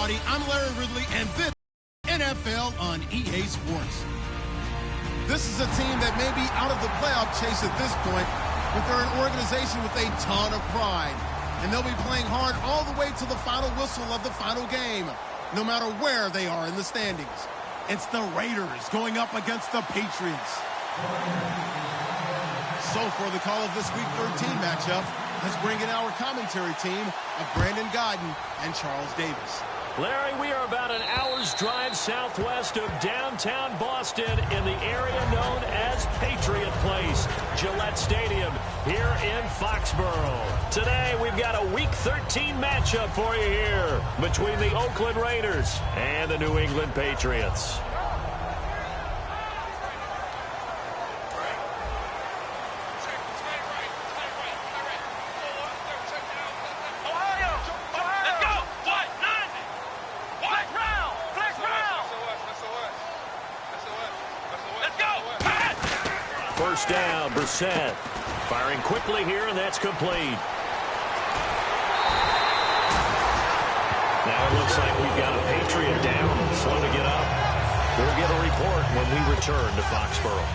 everybody. I'm Larry Ridley, and this is NFL on EA Sports. This is a team that may be out of the playoff chase at this point, but they're an organization with a ton of pride. And they'll be playing hard all the way to the final whistle of the final game, no matter where they are in the standings. It's the Raiders going up against the Patriots. So for the call of this Week 13 matchup, let's bring in our commentary team of Brandon Godden and Charles Davis. Larry, we are about an hour's drive southwest of downtown Boston in the area known as Patriot Place, Gillette Stadium, here in Foxborough. Today, we've got a Week 13 matchup for you here between the Oakland Raiders and the New England Patriots. First down, Brissett. Firing quickly here, and that's complete. Now it looks like we've got a Patriot down, slow to get up. We'll get a report when we return to Foxborough.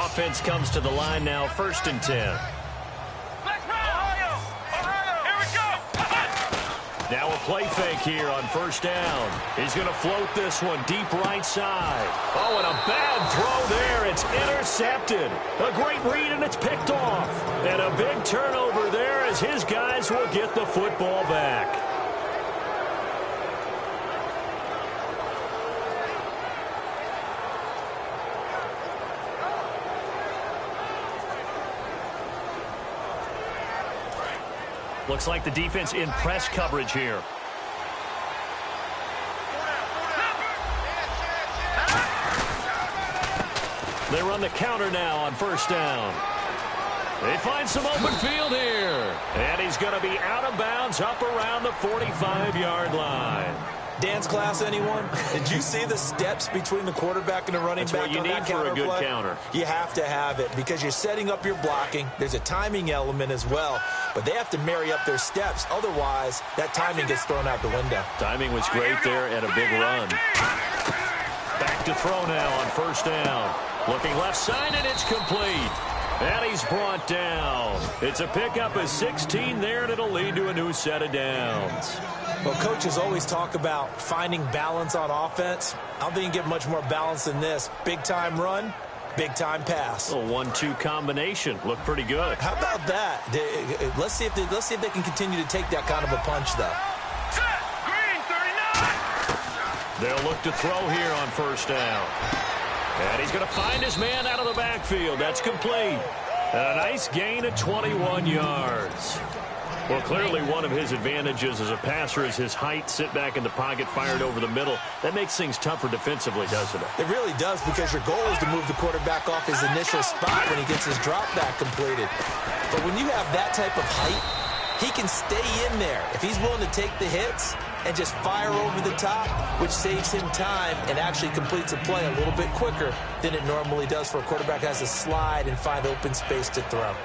Offense comes to the line now, 1st and 10. Now a play fake here on 1st down. He's going to float this one deep right side. Oh, and a bad throw there. It's intercepted. A great read, and it's picked off. And a big turnover there as his guys will get the football back. Looks like the defense in press coverage here. They run the counter now on 1st down. They find some open field here. And he's going to be out of bounds up around the 45-yard line. Dance class, anyone? Did you see the steps between the quarterback and the running back? That's what you need for a good counter. You have to have it because you're setting up your blocking. There's a timing element as well, but they have to marry up their steps. Otherwise, that timing gets thrown out the window. Timing was great there and a big run. Back to throw now on 1st down. Looking left side, and it's complete. And he's brought down. It's a pickup of 16 there, and it'll lead to a new set of downs. Well, coaches always talk about finding balance on offense. I don't think you get much more balance than this. Big-time run, big-time pass. A 1-2 combination. Looked pretty good. How about that? Let's see if they can continue to take that kind of a punch, though. Set, green, 39. They'll look to throw here on 1st down. And he's going to find his man out of the backfield. That's complete. And a nice gain of 21 yards. Well, clearly one of his advantages as a passer is his height. Sit back in the pocket, fired over the middle. That makes things tougher defensively, doesn't it? It really does, because your goal is to move the quarterback off his initial spot when he gets his drop back completed. But when you have that type of height, he can stay in there if he's willing to take the hits and just fire over the top, which saves him time and actually completes a play a little bit quicker than it normally does for a quarterback who has to slide and find open space to throw.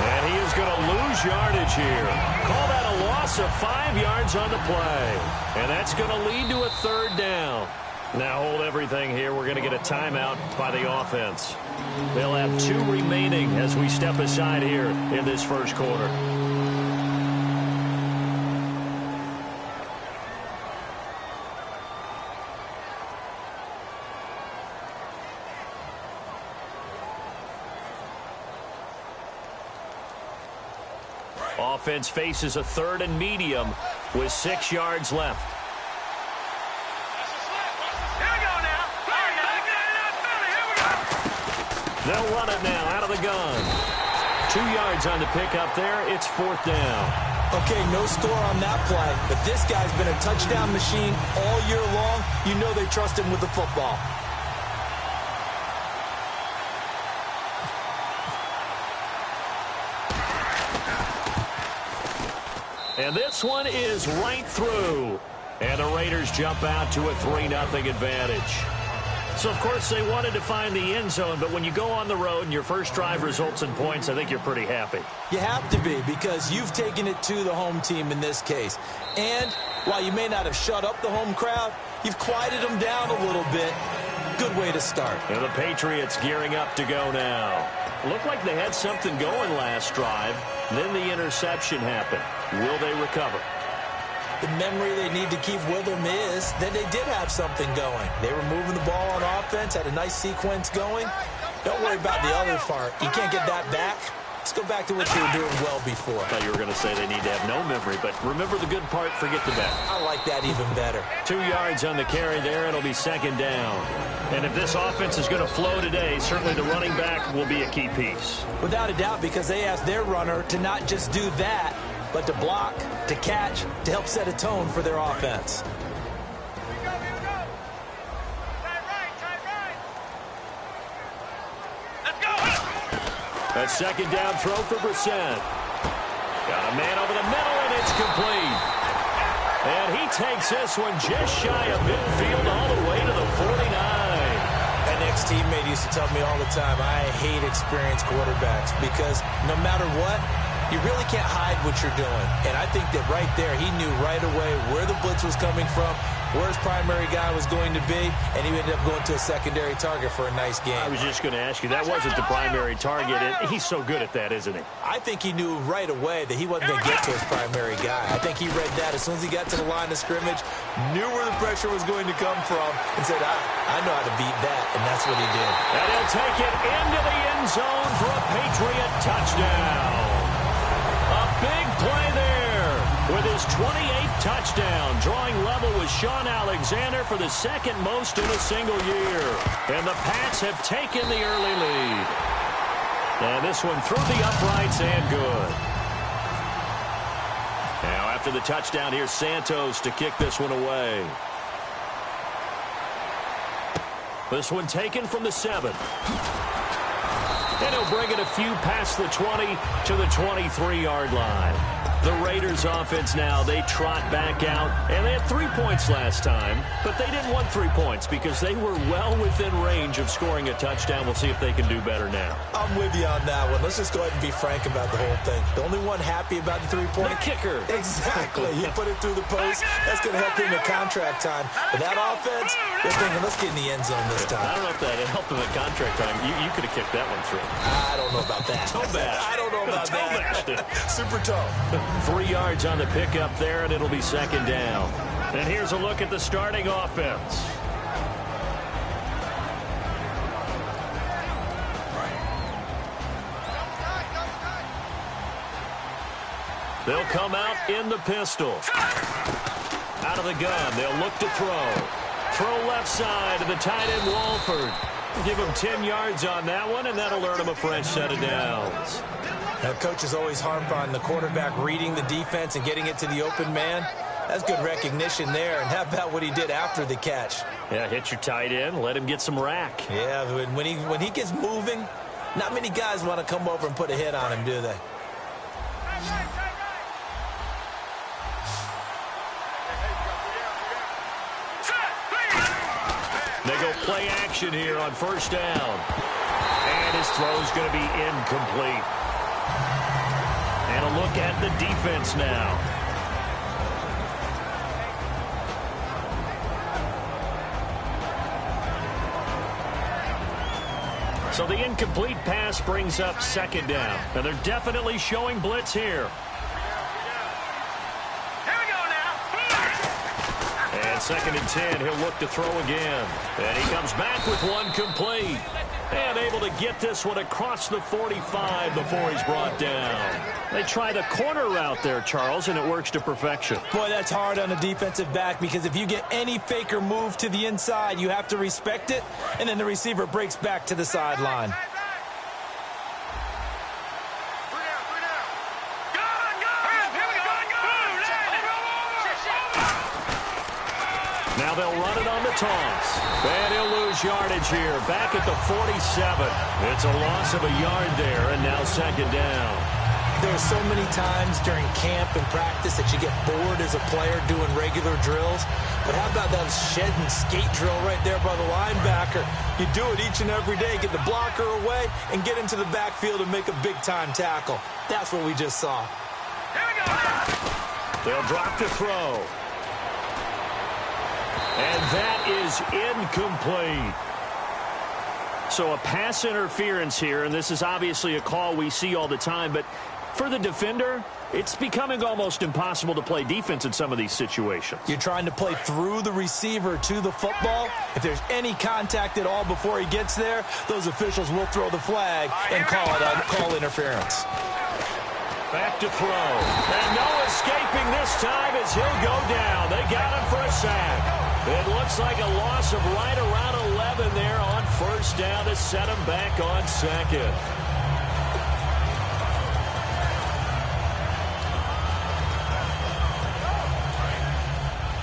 And he is going to lose yardage here. Call that a loss of 5 yards on the play. And that's going to lead to a 3rd down. Now hold everything here. We're going to get a timeout by the offense. They'll have 2 remaining as we step aside here in this 1st quarter. Offense faces a 3rd and medium with 6 yards left. Here we go now. They'll run it now out of the gun. 2 yards on the pickup there. It's 4th down. Okay, no score on that play, but this guy's been a touchdown machine all year long. You know they trust him with the football. And this one is right through. And the Raiders jump out to a 3-0 advantage. So, of course, they wanted to find the end zone, but when you go on the road and your first drive results in points, I think you're pretty happy. You have to be, because you've taken it to the home team in this case. And while you may not have shut up the home crowd, you've quieted them down a little bit. Good way to start. And the Patriots gearing up to go now. Looked like they had something going last drive. Then the interception happened. Will they recover? The memory they need to keep with them is that they did have something going. They were moving the ball on offense, had a nice sequence going. Don't worry about the other part. You can't get that back. Let's go back to what you were doing well before. I thought you were going to say they need to have no memory, but remember the good part, forget the bad. I like that even better. 2 yards on the carry there, it'll be second down. And if this offense is going to flow today, certainly the running back will be a key piece. Without a doubt, because they asked their runner to not just do that, but to block, to catch, to help set a tone for their offense. A second down throw for Brissett. Got a man over the middle, and it's complete. And he takes this one just shy of midfield all the way to the 49. An ex-teammate used to tell me all the time, I hate experienced quarterbacks because no matter what, you really can't hide what you're doing. And I think that right there, he knew right away where the blitz was coming from, where his primary guy was going to be, and he ended up going to a secondary target for a nice game. I was just going to ask you, that wasn't the primary target. He's so good at that, isn't he? I think he knew right away that he wasn't going to get to his primary guy. I think he read that as soon as he got to the line of scrimmage, knew where the pressure was going to come from, and said, I know how to beat that, and that's what he did. And he'll take it into the end zone for a Patriot touchdown. A big play there with his 28th touchdown, drawing level with Sean Alexander for the second most in a single year. And the Pats have taken the early lead. And this one through the uprights and good. Now after the touchdown, here's Santos to kick this one away. This one taken from the 7. And he'll bring it a few past the 20 to the 23-yard line. The Raiders offense now, they trot back out, and they had 3 points last time, but they didn't want 3 points because they were well within range of scoring a touchdown. We'll see if they can do better now. I'm with you on that one. Let's just go ahead and be frank about the whole thing. The only one happy about the 3-point? The kicker. Exactly. You put it through the post. That's going to help him at contract time. But that offense, they're thinking, let's get in the end zone this time. I don't know if that helped him at contract time. You could have kicked that one through. I don't know about that. Toe bash. I don't know about that. Super toe. 3 yards on the pickup there, and it'll be second down. And here's a look at the starting offense. They'll come out in the pistol. Out of the gun, they'll look to throw. Throw left side to the tight end, Walford. Give him 10 yards on that one, and that'll earn him a fresh set of downs. Now, coaches always harp on the quarterback reading the defense and getting it to the open man. That's good recognition there. And how about what he did after the catch? Yeah, hit your tight end, let him get some rack. Yeah, when he gets moving, not many guys want to come over and put a hit on him, do they? They go play action here on first down. And his throw's going to be incomplete. And a look at the defense now. So the incomplete pass brings up second down. And they're definitely showing blitz here. And second and 10, he'll look to throw again. And he comes back with one complete. And able to get this one across the 45 before he's brought down. They try the corner route there, Charles, and it works to perfection. Boy, that's hard on a defensive back because if you get any fake or move to the inside, you have to respect it, and then the receiver breaks back to the sideline. Now they'll run it on the toss. And he'll lose yardage here. Back at the 47. It's a loss of a yard there, and now second down. There's so many times during camp and practice that you get bored as a player doing regular drills. But how about that shed and skate drill right there by the linebacker? You do it each and every day. Get the blocker away and get into the backfield and make a big-time tackle. That's what we just saw. Here we go. They'll drop to throw. And that is incomplete. So a pass interference here, and this is obviously a call we see all the time, but for the defender, it's becoming almost impossible to play defense in some of these situations. You're trying to play through the receiver to the football. If there's any contact at all before he gets there, those officials will throw the flag and call interference. Back to throw. And no escaping this time as he'll go down. They got him for a sack. It looks like a loss of right around 11 there on first down to set him back on second.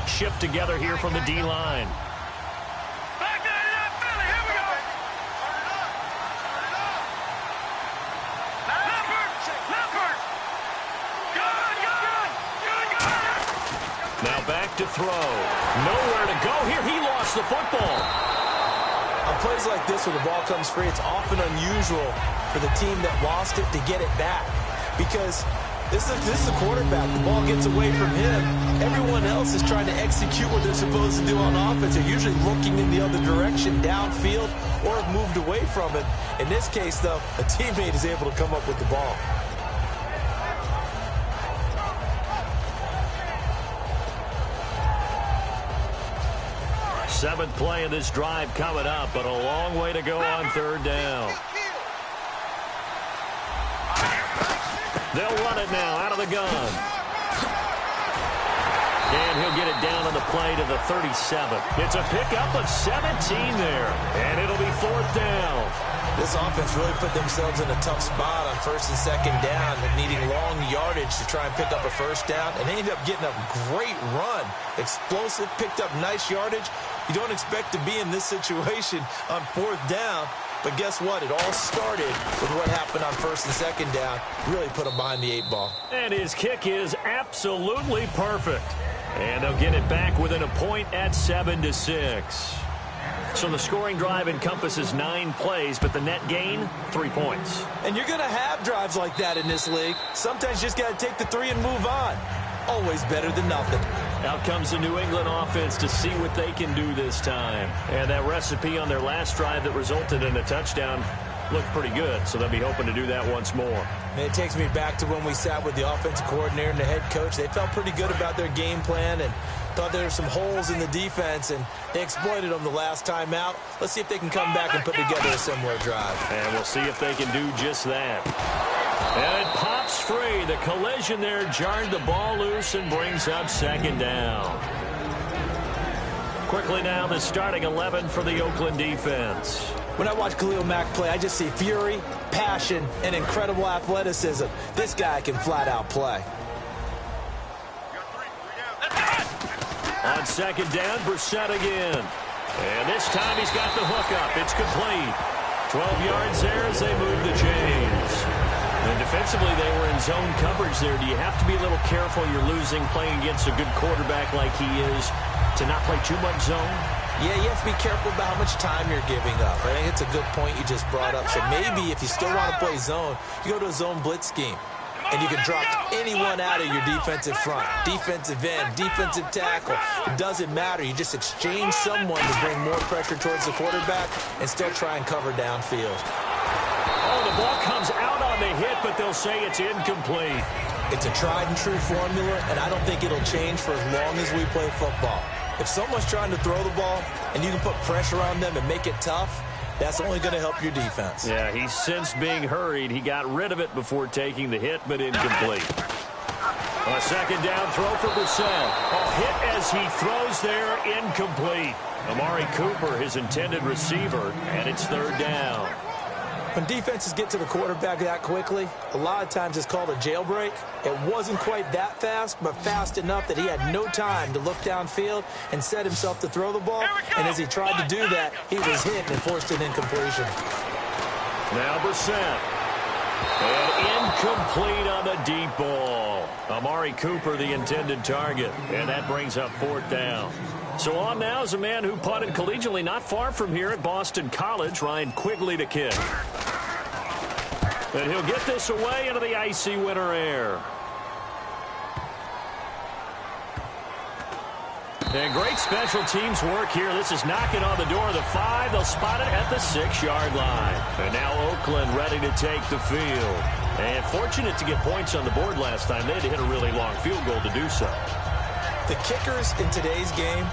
Shift together here from the D-line. Back to the Philly. Here we go. Leopard. Good. Now back to throw. Nowhere to go here. He lost the football. On plays like this where the ball comes free, it's often unusual for the team that lost it to get it back. Because this is the quarterback. The ball gets away from him. Everyone else is trying to execute what they're supposed to do on offense. They're usually looking in the other direction, downfield, or have moved away from it. In this case, though, a teammate is able to come up with the ball. Seventh play of this drive coming up, but a long way to go on third down. They'll run it now out of the gun. And he'll get it down on the play to the 37. It's a pickup of 17 there, and it'll be fourth down. This offense really put themselves in a tough spot on first and second down, needing long yardage to try and pick up a first down, and they ended up getting a great run. Explosive, picked up nice yardage. You don't expect to be in this situation on fourth down, but guess what? It all started with what happened on first and second down. Really put them behind the 8 ball. And his kick is absolutely perfect. And they'll get it back within a point at 7-6. So the scoring drive encompasses 9 plays, but the net gain, 3 points. And you're going to have drives like that in this league. Sometimes you just got to take the 3 and move on. Always better than nothing. Out comes the New England offense to see what they can do this time. And that recipe on their last drive that resulted in a touchdown looked pretty good, so they'll be hoping to do that once more. And it takes me back to when we sat with the offensive coordinator and the head coach. They felt pretty good about their game plan and thought there were some holes in the defense, and they exploited them the last time out. Let's see if they can come back and put together a similar drive. And we'll see if they can do just that. And it pops free. The collision there jarred the ball loose and brings up second down. Quickly now, the starting 11 for the Oakland defense. When I watch Khalil Mack play, I just see fury, passion, and incredible athleticism. This guy can flat out play. On second down, Brissett again. And this time he's got the hook up. It's complete. 12 yards there as they move the chains. And defensively, they were in zone coverage there. Do you have to be a little careful? You're losing playing against a good quarterback like he is to not play too much zone? Yeah, you have to be careful about how much time you're giving up. I think it's a good point you just brought up. So maybe if you still want to play zone, you go to a zone blitz scheme. And you can drop anyone out of your defensive front. Defensive end, defensive tackle. It doesn't matter. You just exchange someone to bring more pressure towards the quarterback and still try and cover downfield. Oh, the ball comes out on the hit, but they'll say it's incomplete. It's a tried-and-true formula, and I don't think it'll change for as long as we play football. If someone's trying to throw the ball and you can put pressure on them and make it tough, that's only going to help your defense. Yeah, he's since being hurried. He got rid of it before taking the hit, but incomplete. A second down throw for Brissett. A hit as he throws there, incomplete. Amari Cooper, his intended receiver, and it's third down. When defenses get to the quarterback that quickly, a lot of times it's called a jailbreak. It wasn't quite that fast, but fast enough that he had no time to look downfield and set himself to throw the ball. And as he tried to do that, he was hit and forced an incompletion. Now Brissett. And incomplete on the deep ball. Amari Cooper, the intended target. And that brings up 4th down. So on now is a man who punted collegiately not far from here at Boston College, Ryan Quigley to kick. And he'll get this away into the icy winter air. And great special teams work here. This is knocking on the door of the 5. They'll spot it at the 6-yard line. And now Oakland ready to take the field. And fortunate to get points on the board last time. They had to hit a really long field goal to do so. The kickers in today's game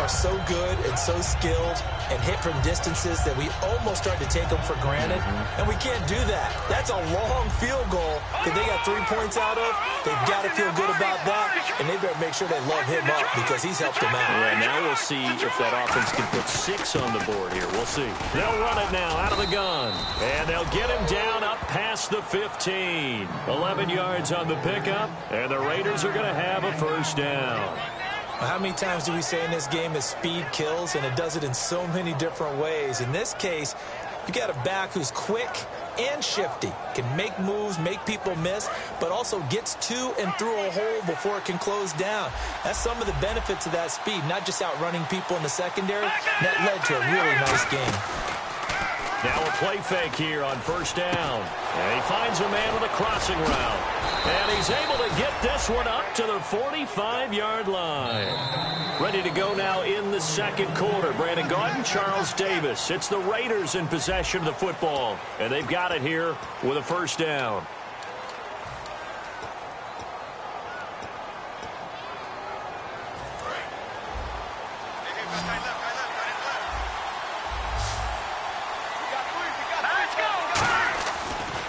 are so good and so skilled and hit from distances that we almost start to take them for granted. And we can't do that. That's a long field goal that they got 3 points out of. They've got to feel good about that, and they better make sure they love him up because he's helped them out. Yeah, now we'll see if that offense can put 6 on the board here. We'll see. They'll run it now out of the gun, and they'll get him down up past the 15. 11 yards on the pickup, and the Raiders are going to have a 1st down. How many times do we say in this game that speed kills, and it does it in so many different ways? In this case, you got a back who's quick and shifty, can make moves, make people miss, but also gets to and through a hole before it can close down. That's some of the benefits of that speed, not just outrunning people in the secondary. That led to a really nice game. Now a play fake here on 1st down. And he finds a man with a crossing route. And he's able to get this one up to the 45-yard line. Ready to go now in the 2nd quarter. Brandon Gaudin, Charles Davis. It's the Raiders in possession of the football. And they've got it here with a 1st down.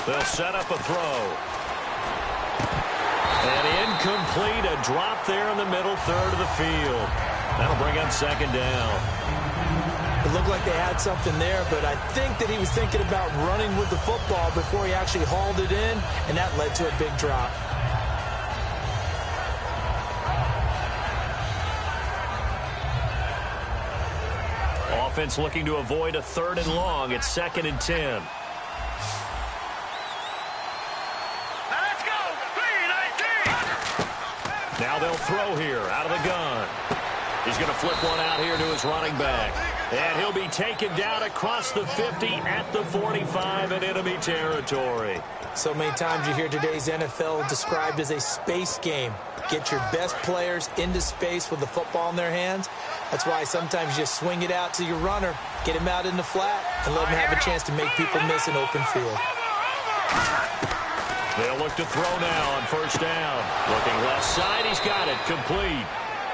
They'll set up a throw. And incomplete, a drop there in the middle 3rd of the field. That'll bring up 2nd down. It looked like they had something there, but I think that he was thinking about running with the football before he actually hauled it in, and that led to a big drop. Offense looking to avoid a 3rd and long. It's 2nd and 10. Now they'll throw here out of the gun. He's going to flip one out here to his running back. And he'll be taken down across the 50 at the 45 in enemy territory. So many times you hear today's NFL described as a space game. Get your best players into space with the football in their hands. That's why sometimes you just swing it out to your runner, get him out in the flat, and let him have a chance to make people miss an open field. They'll look to throw now on 1st down. Looking left side, he's got it complete.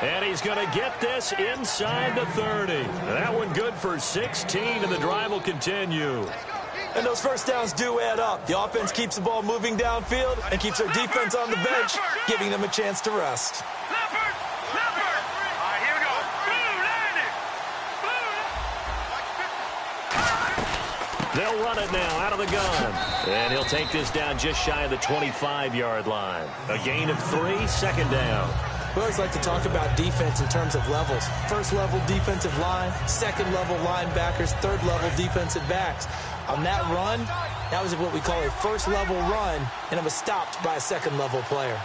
And he's going to get this inside the 30. That one good for 16, and the drive will continue. And those 1st downs do add up. The offense keeps the ball moving downfield and keeps their defense on the bench, giving them a chance to rest. They'll run it now out of the gun. And he'll take this down just shy of the 25-yard line. A gain of 3, 2nd down. We always like to talk about defense in terms of levels. 1st level defensive line, 2nd level linebackers, 3rd level defensive backs. On that run, that was what we call a 1st level run, and it was stopped by a 2nd level player.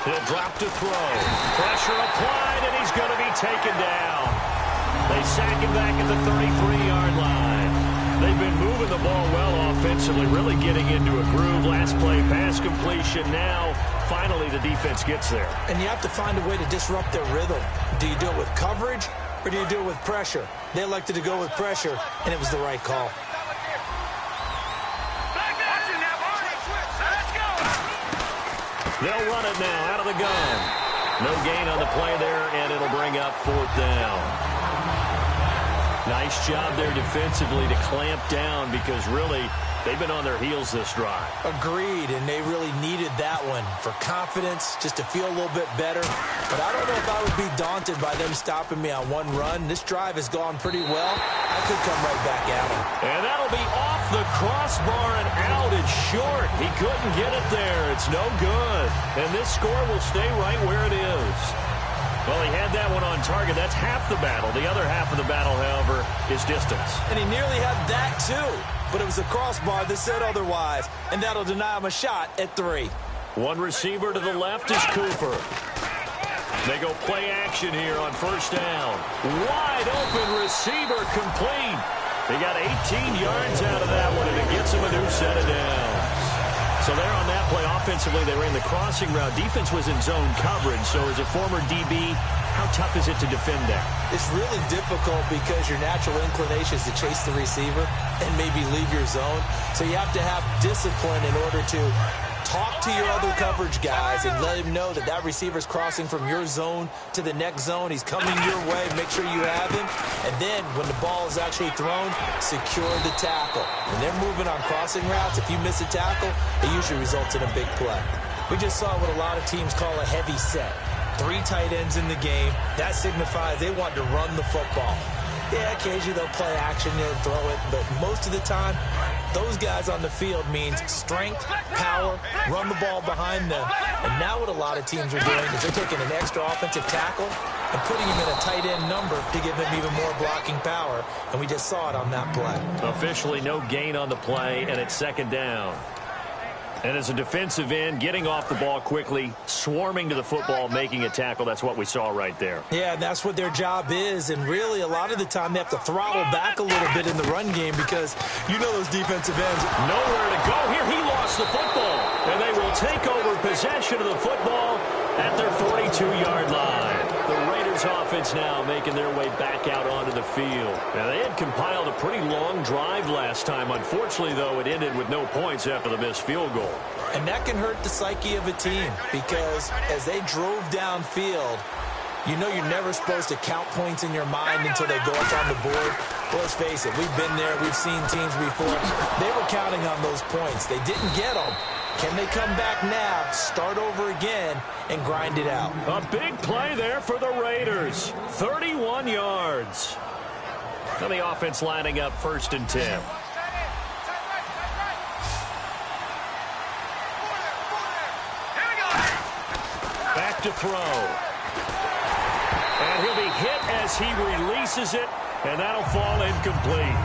He'll drop to throw. Pressure applied, and he's going to be taken down. They sack him back at the 33-yard line. They've been moving the ball well offensively, really getting into a groove. Last play, pass completion. Now, finally, the defense gets there. And you have to find a way to disrupt their rhythm. Do you do it with coverage, or do you do it with pressure? They elected to go with pressure, and it was the right call. They'll run it now out of the gun. No gain on the play there, and it'll bring up 4th down. Nice job there defensively to clamp down because really They've been on their heels this drive. Agreed, and they really needed that one for confidence, just to feel a little bit better. But I don't know if I would be daunted by them stopping me on one run. This drive has gone pretty well. I could come right back at them. And that'll be off the crossbar and out. It's short. He couldn't get it there. It's no good. And this score will stay right where it is. Well, he had that one on target. That's half the battle. The other half of the battle, however, is distance. And he nearly had that, too. But it was a crossbar that said otherwise, and that'll deny him a shot at 3. One receiver to the left is Cooper. They go play action here on first down. Wide open receiver complete. They got 18 yards out of that one, and it gets him a new set of downs. So there on that play, offensively, they ran the crossing route. Defense was in zone coverage, so as a former DB, how tough is it to defend that? It's really difficult because your natural inclination is to chase the receiver and maybe leave your zone. So you have to have discipline in order to talk to your other coverage guys and let him know that that receiver's crossing from your zone to the next zone. He's coming your way. Make sure you have him. And then when the ball is actually thrown, secure the tackle. When they're moving on crossing routes, if you miss a tackle, it usually results in a big play. We just saw what a lot of teams call a heavy set. 3 tight ends in the game. That signifies they want to run the football. Yeah, occasionally they'll play action and throw it, but most of the time, those guys on the field means strength, power, run the ball behind them. And now what a lot of teams are doing is they're taking an extra offensive tackle and putting him in a tight end number to give him even more blocking power, and we just saw it on that play. Officially no gain on the play, and it's second down. And as a defensive end, getting off the ball quickly, swarming to the football, making a tackle, that's what we saw right there. Yeah, that's what their job is, and really a lot of the time they have to throttle back a little bit in the run game because you know those defensive ends. Nowhere to go. Here he lost the football, and they will take over possession of the football at their 42-yard line. The Raiders offense now making their way back out onto the field. Now, they had compiled a pretty long drive last time. Unfortunately, though, it ended with no points after the missed field goal. And that can hurt the psyche of a team because as they drove downfield, you know you're never supposed to count points in your mind until they go up on the board. Well, let's face it, we've been there. We've seen teams before. They were counting on those points. They didn't get them. Can they come back now, start over again, and grind it out? A big play there for the Raiders. 31 yards. Now the offense lining up 1st and 10. Back to throw. And he'll be hit as he releases it, and that'll fall incomplete.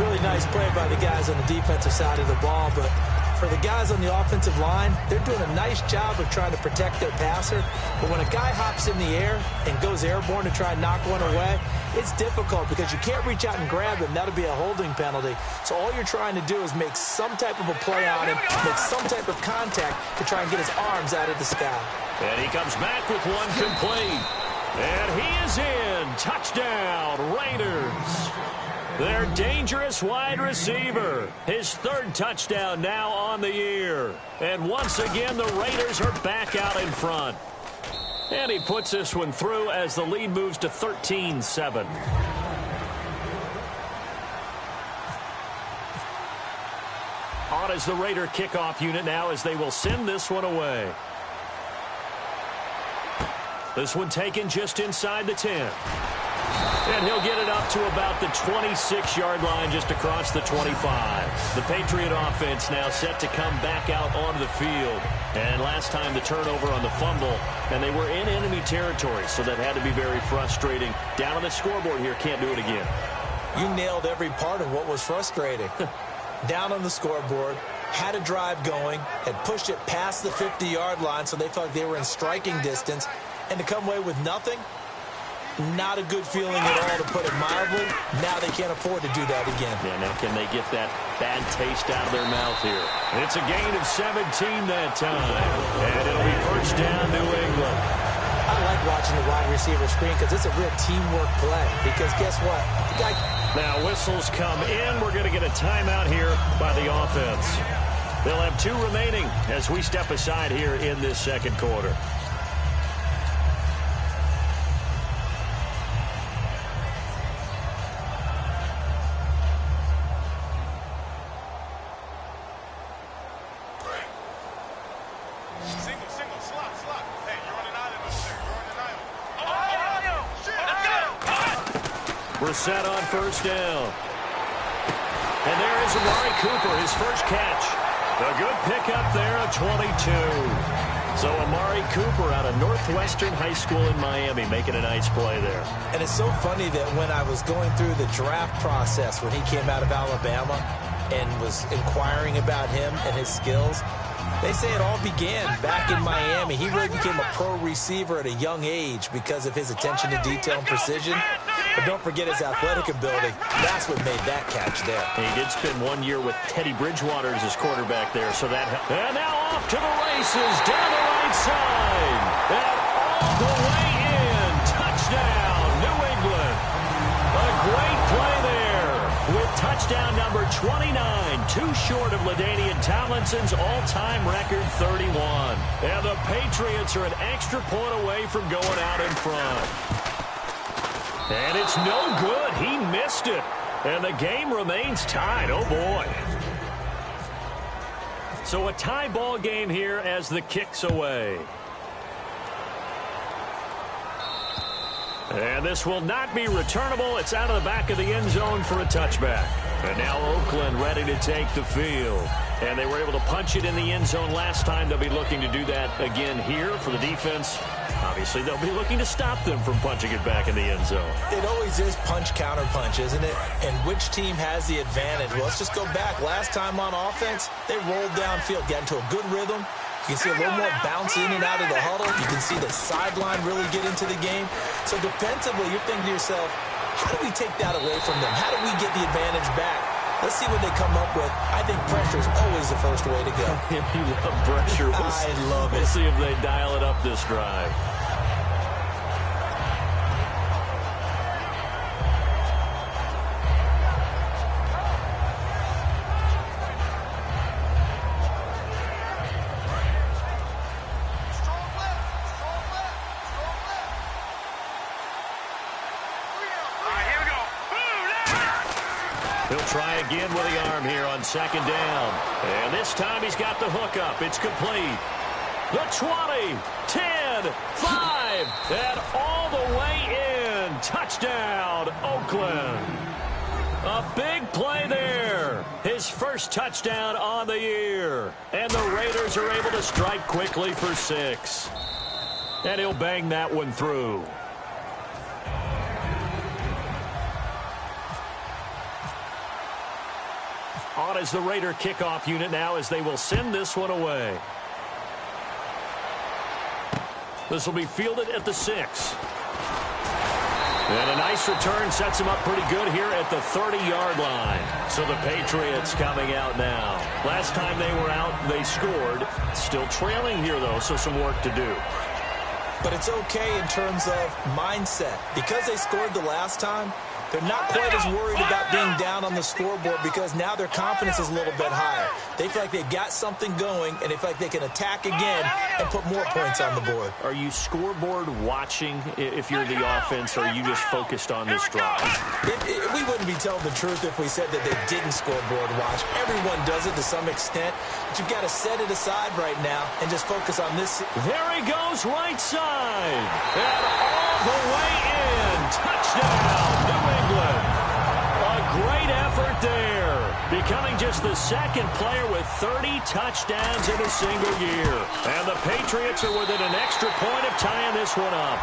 Really nice play by the guys on the defensive side of the ball, but for the guys on the offensive line, they're doing a nice job of trying to protect their passer. But when a guy hops in the air and goes airborne to try and knock one away, it's difficult because you can't reach out and grab him. That'll be a holding penalty. So all you're trying to do is make some type of a play on him, make some type of contact to try and get his arms out of the sky. And he comes back with one complete. And he is in. Touchdown, Raiders. Their dangerous wide receiver. His 3rd touchdown now on the year. And once again, the Raiders are back out in front. And he puts this one through as the lead moves to 13-7. On is the Raider kickoff unit now as they will send this one away. This one taken just inside the 10. And he'll get it up to about the 26-yard line just across the 25. The Patriot offense now set to come back out onto the field. And last time the turnover on the fumble, and they were in enemy territory, so that had to be very frustrating. Down on the scoreboard here, can't do it again. You nailed every part of what was frustrating. Down on the scoreboard, had a drive going, had pushed it past the 50-yard line so they felt like they were in striking distance, and to come away with nothing, not a good feeling at all, to put it mildly. Now they can't afford to do that again. Yeah, now can they get that bad taste out of their mouth here? It's a gain of 17 that time. And it'll be 1st down, New England. I like watching the wide receiver screen because it's a real teamwork play. Because guess what? The guy... Now whistles come in. We're going to get a timeout here by the offense. They'll have 2 remaining as we step aside here in this 2nd quarter. We're set on first down. And there is Amari Cooper, his first catch. A good pickup there, a 22. So Amari Cooper out of Northwestern High School in Miami making a nice play there. And it's so funny that when I was going through the draft process when he came out of Alabama and was inquiring about him and his skills, they say it all began back in Miami. He really became a pro receiver at a young age because of his attention to detail and precision. But don't forget his athletic ability. That's what made that catch there. And he did spend 1 year with Teddy Bridgewater as his quarterback there, so that helped. And now off to the races down the right side. And all the way in. Touchdown, New England. A great play there with touchdown number 29, too short of LaDainian Tomlinson's all-time record 31. And the Patriots are an extra point away from going out in front. And it's no good. He missed it. And the game remains tied. Oh, boy. So a tie ball game here as the kick's away. And this will not be returnable. It's out of the back of the end zone for a touchback. And now Oakland ready to take the field. And they were able to punch it in the end zone last time. They'll be looking to do that again here for the defense. Obviously, they'll be looking to stop them from punching it back in the end zone. It always is punch-counter-punch, isn't it? And which team has the advantage? Well, let's just go back. Last time on offense, they rolled downfield, got into a good rhythm. You can see a little more bounce in and out of the huddle. You can see the sideline really get into the game. So defensively, you're thinking to yourself, how do we take that away from them? How do we get the advantage back? Let's see what they come up with. I think pressure is always the first way to go. You love pressure. I love it. We'll see if they dial it up this drive. He'll try again with the arm here on second down. And this time he's got the hook up. It's complete. The 20, 10, 5, and all the way in. Touchdown, Oakland. A big play there. His first touchdown on the year. And the Raiders are able to strike quickly for 6. And he'll bang that one through. On as the Raider kickoff unit now as they will send this one away. This will be fielded at the 6. And a nice return sets him up pretty good here at the 30-yard line. So the Patriots coming out now. Last time they were out, they scored. Still trailing here, though, so some work to do. But it's okay in terms of mindset. Because they scored the last time, they're not quite as worried about being down on the scoreboard because now their confidence is a little bit higher. They feel like they've got something going, and they feel like they can attack again and put more points on the board. Are you scoreboard watching if you're the offense, or are you just focused on this drive? We wouldn't be telling the truth if we said that they didn't scoreboard watch. Everyone does it to some extent, but you've got to set it aside right now and just focus on this. There he goes, right side. And all the way in. Touchdown, New England. A great effort there. Becoming just the second player with 30 touchdowns in a single year. And the Patriots are within an extra point of tying this one up.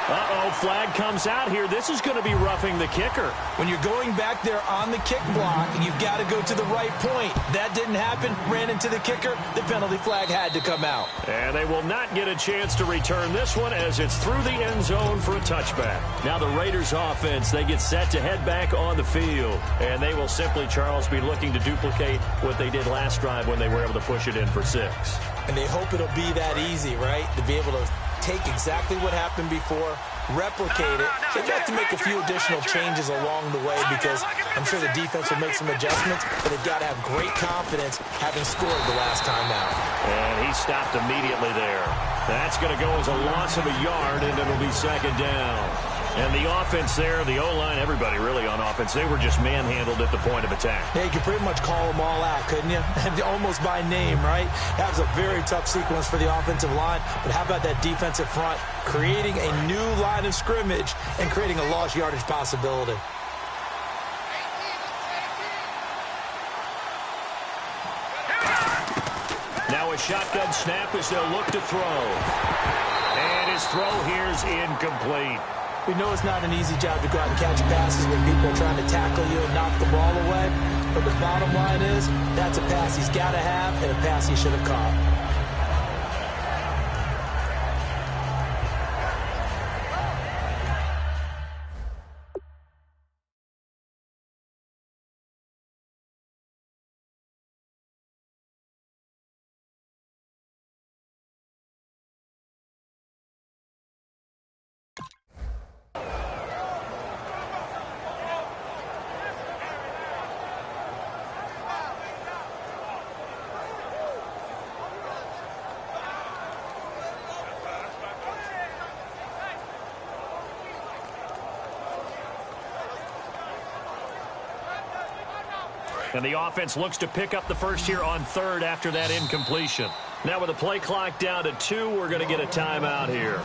Uh-oh, flag comes out here. This is going to be roughing the kicker. When you're going back there on the kick block, you've got to go to the right point. That didn't happen. Ran into the kicker. The penalty flag had to come out. And they will not get a chance to return this one as it's through the end zone for a touchback. Now the Raiders offense, they get set to head back on the field. And they will simply, Charles, be looking to duplicate what they did last drive when they were able to push it in for 6. And they hope it'll be that easy, right? To be able to take exactly what happened before, replicate it. They'd have to make a few additional changes along the way because I'm sure the defense will make some adjustments, but they've got to have great confidence having scored the last time out. And he stopped immediately there. That's going to go as a loss of a yard, and it'll be second down. And the offense there, the O-line, everybody really on offense, they were just manhandled at the point of attack. Yeah, you could pretty much call them all out, couldn't you? Almost by name, right? That was a very tough sequence for the offensive line. But how about that defensive front creating a new line of scrimmage and creating a lost yardage possibility? shotgun snap as they'll look to throw. And his throw here's incomplete. We know it's not an easy job to go out and catch passes when people are trying to tackle you and knock the ball away. But the bottom line is, that's a pass he's got to have and a pass he should have caught. And the offense looks to pick up the first here on third after that incompletion. Now with the play clock down to 2, we're going to get a timeout here.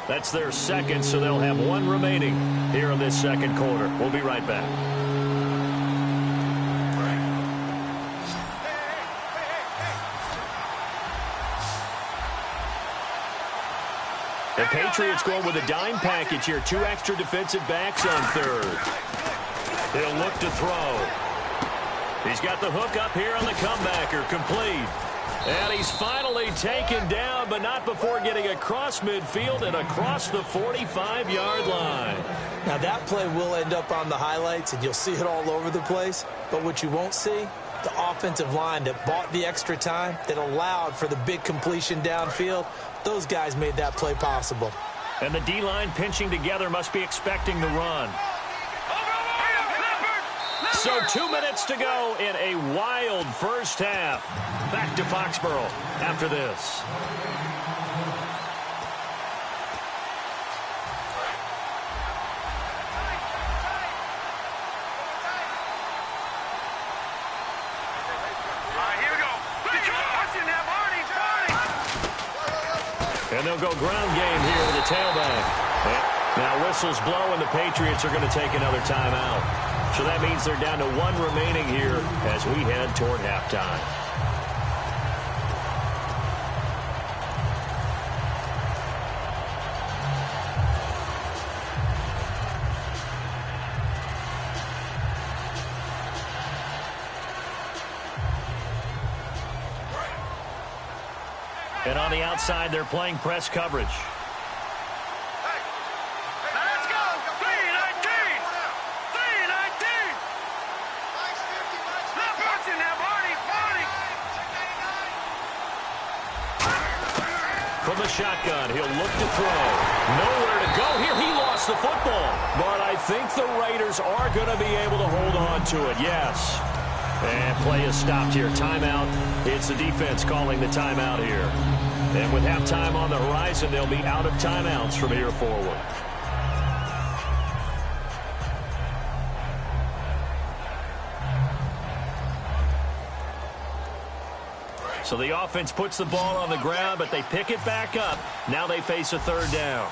That's their second, so they'll have 1 remaining here in this second quarter. We'll be right back. The Patriots going with a dime package here. 2 extra defensive backs on third. They'll look to throw. He's got the hook up here on the comebacker, complete. And he's finally taken down, but not before getting across midfield and across the 45-yard line. Now that play will end up on the highlights, and you'll see it all over the place. But what you won't see, the offensive line that bought the extra time, that allowed for the big completion downfield, those guys made that play possible. And the D-line pinching together must be expecting the run. So 2 minutes to go in a wild first half. Back to Foxborough after this. Here we go. And they'll go ground game here with the tailback. Now whistles blow and the Patriots are going to take another timeout. So that means they're down to 1 remaining here as we head toward halftime. And on the outside, they're playing press coverage. Let's go. 3-19. 3-19. Left person now, Marty. From the shotgun, he'll look to throw. Nowhere to go here. He lost the football. But I think the Raiders are going to be able to hold on to it. Yes. And play is stopped here. Timeout. It's the defense calling the timeout here. And with halftime on the horizon, they'll be out of timeouts from here forward. So the offense puts the ball on the ground, but they pick it back up. Now they face a third down.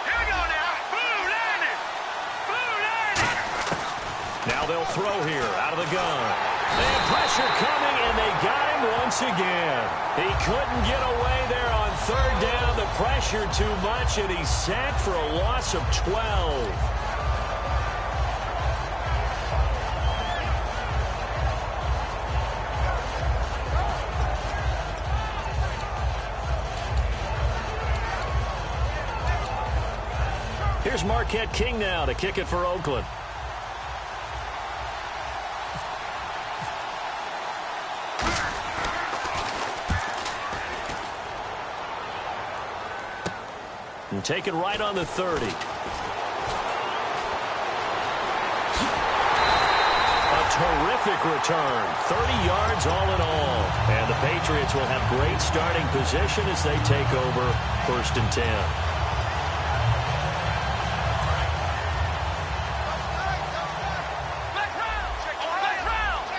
Here we go now. Blue landed. Blue landed. Now they'll throw here out of the gun. And pressure coming, and they got him once again. He couldn't get away there on third down. The pressure too much, and he's sacked for a loss of 12. Here's Marquette King now to kick it for Oakland. And take it right on the 30. A terrific return. 30 yards all in all. And the Patriots will have great starting position as they take over 1st and 10.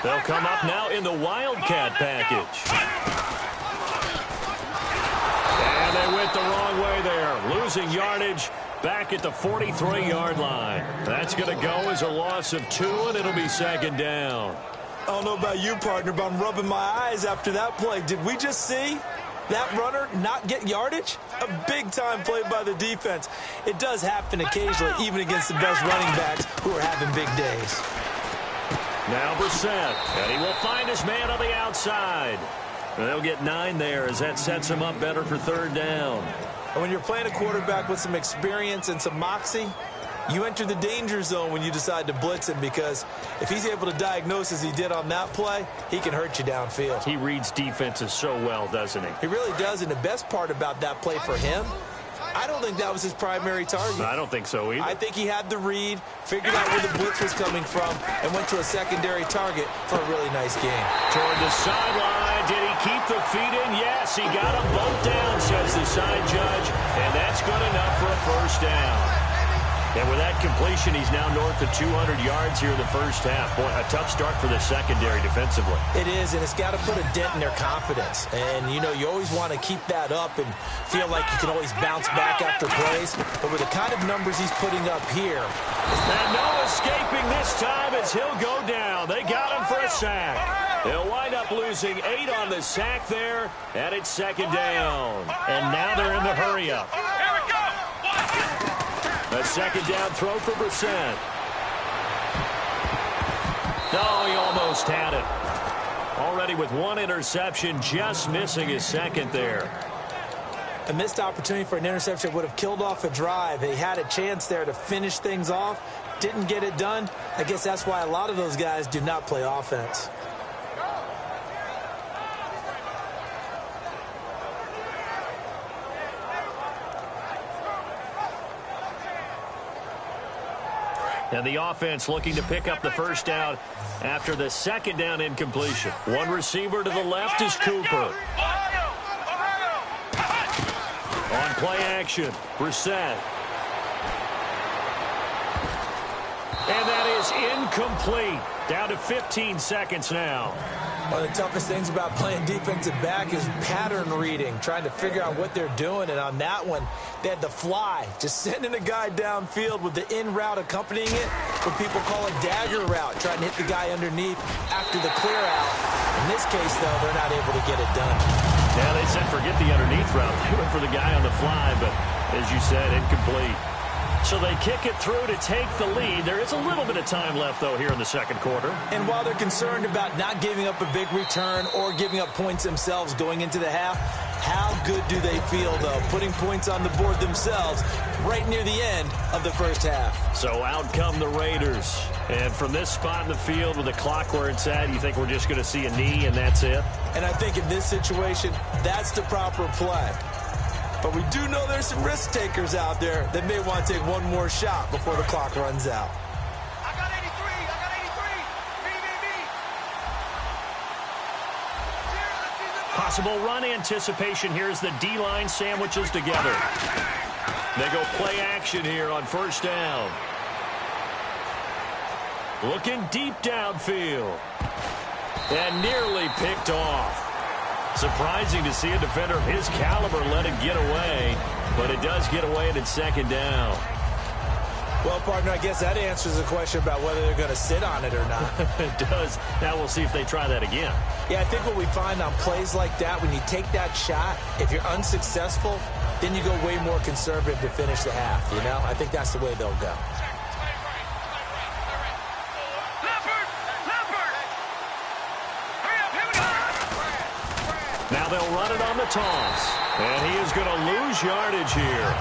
They'll come up now in the Wildcat package. And they went the wrong way there. Losing yardage back at the 43-yard line. That's going to go as a loss of 2, and it'll be 2nd down. I don't know about you, partner, but I'm rubbing my eyes after that play. Did we just see that runner not get yardage? A big-time play by the defense. It does happen occasionally, even against the best running backs who are having big days. Now Brissett, and he will find his man on the outside. And they'll get 9 there as that sets him up better for third down. And when you're playing a quarterback with some experience and some moxie, you enter the danger zone when you decide to blitz him, because if he's able to diagnose as he did on that play, he can hurt you downfield. He reads defenses so well, doesn't he? He really does, and the best part about that play for him, I don't think that was his primary target. I don't think so either. I think he had the read, figured out where the blitz was coming from, and went to a secondary target for a really nice game. Toward the sideline. Did he keep the feet in? Yes, he got him both down, says the side judge, and that's good enough for a first down. And with that completion, he's now north of 200 yards here in the first half. Boy, a tough start for the secondary defensively. It is, and it's got to put a dent in their confidence. And, you know, you always want to keep that up and feel like you can always bounce back after plays. But with the kind of numbers he's putting up here. And no escaping this time as he'll go down. They got him for a sack. They'll wind up losing 8 on the sack there, and it's second down. And now they're in the hurry-up. Here we go. A second down throw for Brissett. No, he almost had it. Already with 1 interception, just missing his second there. A missed opportunity for an interception would have killed off a drive. He had a chance there to finish things off. Didn't get it done. I guess that's why a lot of those guys do not play offense. And the offense looking to pick up the first down after the second down incompletion. One receiver to the left is Cooper. On play action, Brissett. And that is incomplete. Down to 15 seconds now. One of the toughest things about playing defensive back is pattern reading, trying to figure out what they're doing. And on that one, they had the fly, just sending a guy downfield with the in route accompanying it, what people call a dagger route, trying to hit the guy underneath after the clear out. In this case, though, they're not able to get it done. Yeah, they said forget the underneath route. They went for the guy on the fly, but as you said, incomplete. So they kick it through to take the lead. There is a little bit of time left, though, here in the second quarter. And while they're concerned about not giving up a big return or giving up points themselves going into the half, how good do they feel, though, putting points on the board themselves right near the end of the first half? So out come the Raiders. And from this spot in the field with the clock where it's at, you think we're just going to see a knee and that's it? And I think in this situation, that's the proper play. But we do know there's some risk takers out there that may want to take one more shot before the clock runs out. I got 83. I got 83. Me. Possible run anticipation here as the D-line sandwiches together. They go play action here on first down. Looking deep downfield. And nearly picked off. Surprising to see a defender of his caliber let it get away, but it does get away and it's second down. Well, partner, I guess that answers the question about whether they're going to sit on it or not. It does. Now we'll see if they try that again. Yeah, I think what we find on plays like that, when you take that shot, if you're unsuccessful, then you go way more conservative to finish the half, you know? I think that's the way they'll go. Now they'll run it on the toss. And he is going to lose yardage here.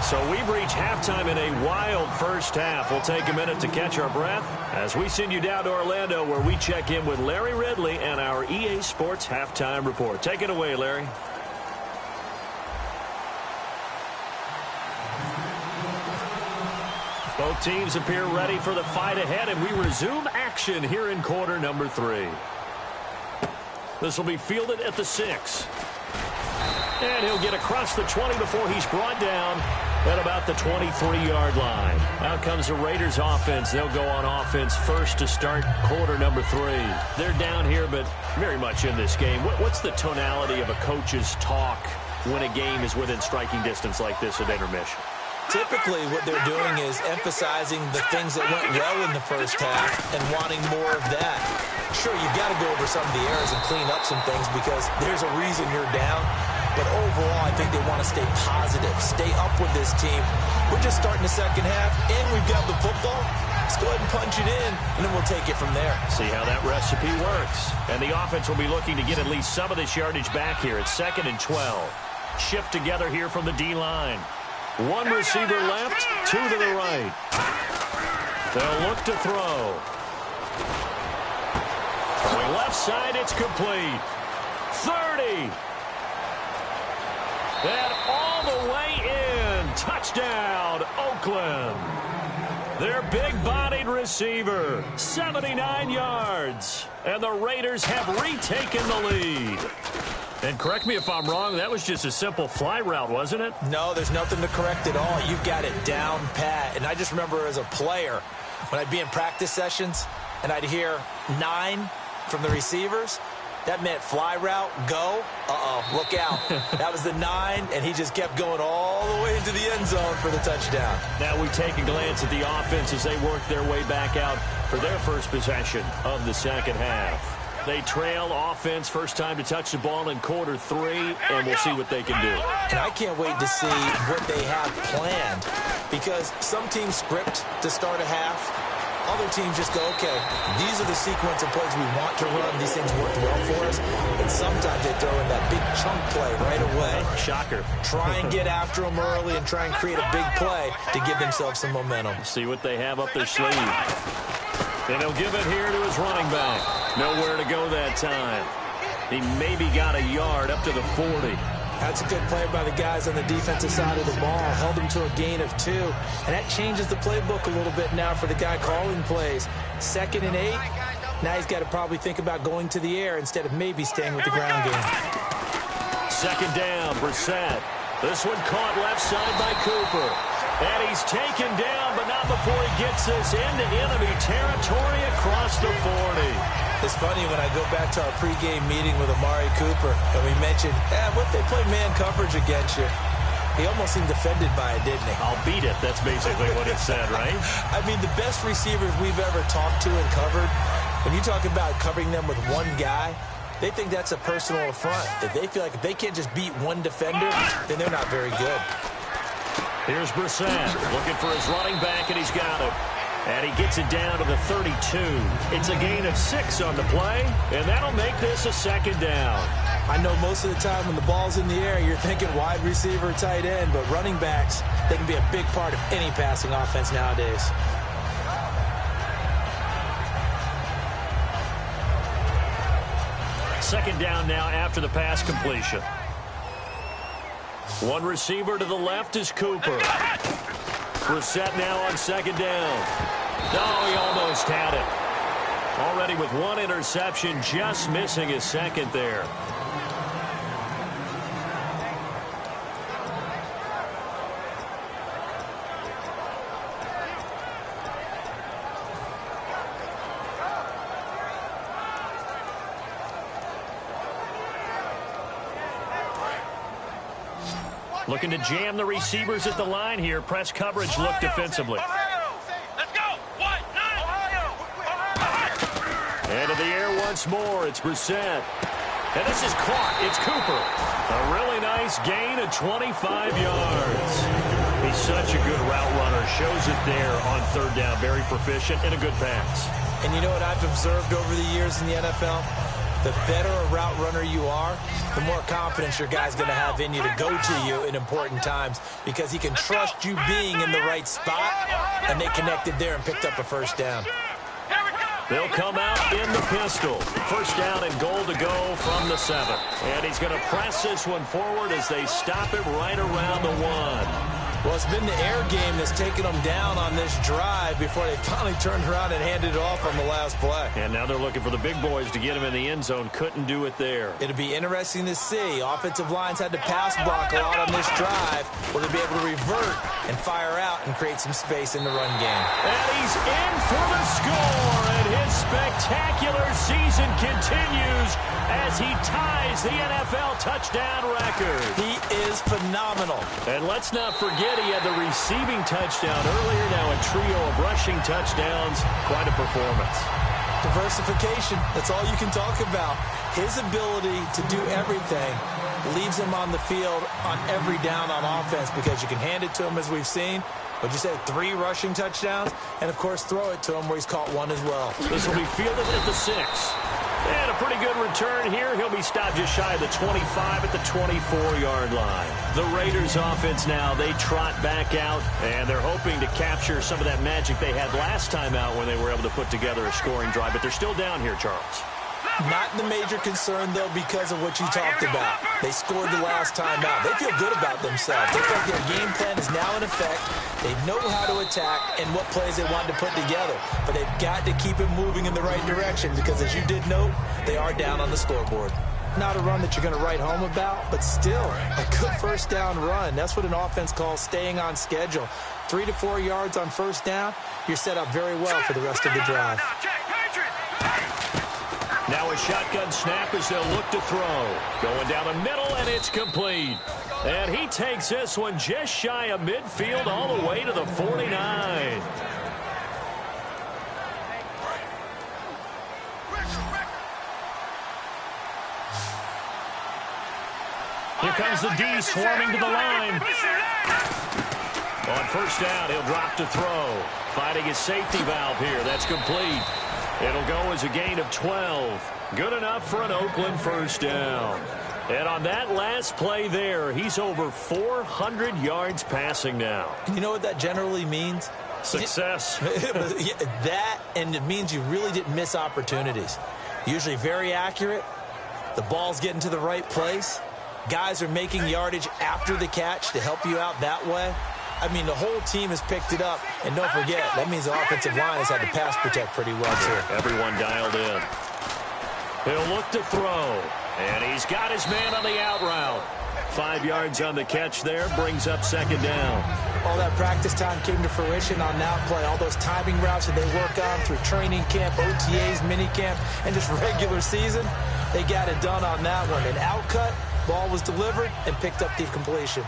So we've reached halftime in a wild first half. We'll take a minute to catch our breath as we send you down to Orlando, where we check in with Larry Ridley and our EA Sports Halftime Report. Take it away, Larry. Both teams appear ready for the fight ahead, and we resume action here in quarter number 3. This will be fielded at the 6. And he'll get across the 20 before he's brought down at about the 23-yard line. Out comes the Raiders offense. They'll go on offense first to start quarter number 3. They're down here, but very much in this game. What's the tonality of a coach's talk when a game is within striking distance like this at intermission? Typically, what they're doing is emphasizing the things that went well in the first half and wanting more of that. Sure, you got to go over some of the errors and clean up some things because there's a reason you're down. But overall, I think they want to stay positive, stay up with this team. We're just starting the second half, and we've got the football. Let's go ahead and punch it in, and then we'll take it from there. See how that recipe works. And the offense will be looking to get at least some of this yardage back here at 2nd and 12. Shift together here from the D-line. One receiver left, two to the right. They'll look to throw. Going left side, it's complete. 30. And all the way in. Touchdown, Oakland. Their big-bodied receiver, 79 yards. And the Raiders have retaken the lead. And correct me if I'm wrong, that was just a simple fly route, wasn't it? No, there's nothing to correct at all. You've got it down pat. And I just remember as a player, when I'd be in practice sessions, and I'd hear 9 from the receivers, that meant fly route, go, look out. That was the 9, and he just kept going all the way into the end zone for the touchdown. Now we take a glance at the offense as they work their way back out for their first possession of the second half. They trail offense, first time to touch the ball in quarter 3, and we'll see what they can do. And I can't wait to see what they have planned because some teams script to start a half. Other teams just go, okay, these are the sequence of plays we want to run. These things worked well for us. And sometimes they throw in that big chunk play right away. Shocker. Try and get after them early and try and create a big play to give themselves some momentum. See what they have up their sleeve. And he'll give it here to his running back. Nowhere to go that time. He maybe got a yard up to the 40. That's a good play by the guys on the defensive side of the ball. Held them to a gain of 2. And that changes the playbook a little bit now for the guy calling plays. 2nd and 8. Now he's got to probably think about going to the air instead of maybe staying with the ground game. 2nd down, Brissett. This one caught left side by Cooper. And he's taken down, but not before he gets this into enemy territory across the 40. It's funny when I go back to our pregame meeting with Amari Cooper, and we mentioned, what if they play man coverage against you? He almost seemed offended by it, didn't he? I'll beat it. That's basically what it said, right? I mean, the best receivers we've ever talked to and covered, when you talk about covering them with one guy, they think that's a personal affront. If they feel like if they can't just beat one defender, then they're not very good. Here's Brissett looking for his running back, and he's got him. And he gets it down to the 32. It's a gain of 6 on the play, and that'll make this a 2nd down. I know most of the time when the ball's in the air, you're thinking wide receiver, tight end, but running backs, they can be a big part of any passing offense nowadays. Second down now after the pass completion. One receiver to the left is Cooper. Brissett now on 2nd down. No, he almost had it. Already with 1 interception, just missing his 2nd there. Looking to jam the receivers at the line here. Press coverage look defensively. Let's go. 1, 9. And in the air once more, it's Brissett. And this is caught. It's Cooper. A really nice gain of 25 yards. He's such a good route runner. Shows it there on 3rd down. Very proficient and a good pass. And you know what I've observed over the years in the NFL? The better a route runner you are, the more confidence your guy's going to have in you to go to you in important times because he can trust you being in the right spot, and they connected there and picked up a 1st down. They'll come out in the pistol. 1st down and goal to go from the 7. And he's going to press this one forward as they stop it right around the 1. Well, it's been the air game that's taken them down on this drive before they finally turned around and handed it off on the last play. And now they're looking for the big boys to get him in the end zone. Couldn't do it there. It'll be interesting to see. Offensive lines had to pass block a lot on this drive. Will they be able to revert and fire out and create some space in the run game? And he's in for the score, and his spectacular season continues as he ties the NFL touchdown record. He is phenomenal. And let's not forget he had the receiving touchdown earlier. Now a trio of rushing touchdowns. Quite a performance. Diversification, that's all you can talk about. His ability to do everything leaves him on the field on every down on offense because you can hand it to him, as we've seen. What'd you say, 3 rushing touchdowns? And, of course, throw it to him where he's caught 1 as well. This will be fielded at the 6. And a pretty good return here. He'll be stopped just shy of the 25 at the 24-yard line. The Raiders offense now, they trot back out, and they're hoping to capture some of that magic they had last time out when they were able to put together a scoring drive. But they're still down here, Charles. Not the major concern, though, because of what you talked about. They scored the last time out. They feel good about themselves. They feel like their game plan is now in effect. They know how to attack and what plays they want to put together. But they've got to keep it moving in the right direction because, as you did note, they are down on the scoreboard. Not a run that you're going to write home about, but still a good first down run. That's what an offense calls staying on schedule. 3 to 4 yards on first down, you're set up very well for the rest of the drive. Now a shotgun snap as they'll look to throw. Going down the middle, and it's complete. And he takes this one just shy of midfield all the way to the 49. Here comes the D swarming to the line. On first down, he'll drop to throw. Finding his safety valve here. That's complete. It'll go as a gain of 12. Good enough for an Oakland first down. And on that last play there, he's over 400 yards passing now. You know what that generally means? Success. That, and it means you really didn't miss opportunities. Usually very accurate. The ball's getting to the right place. Guys are making yardage after the catch to help you out that way. I mean, the whole team has picked it up. And don't forget, that means the offensive line has had to pass protect pretty well, too. Everyone dialed in. He'll look to throw. And he's got his man on the out route. 5 yards on the catch there, brings up second down. All that practice time came to fruition on that play. All those timing routes that they work on through training camp, OTAs, minicamp, and just regular season, they got it done on that one. An out cut, ball was delivered, and picked up the completion.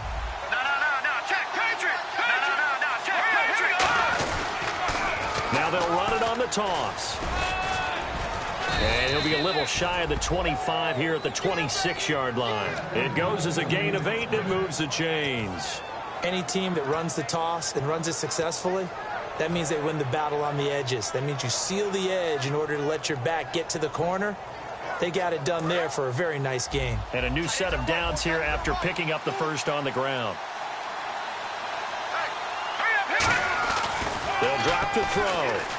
Now they'll run it on the toss. And he'll be a little shy of the 25 here at the 26-yard line. It goes as a gain of 8, and it moves the chains. Any team that runs the toss and runs it successfully, that means they win the battle on the edges. That means you seal the edge in order to let your back get to the corner. They got it done there for a very nice game. And a new set of downs here after picking up the first on the ground. They'll drop to throw.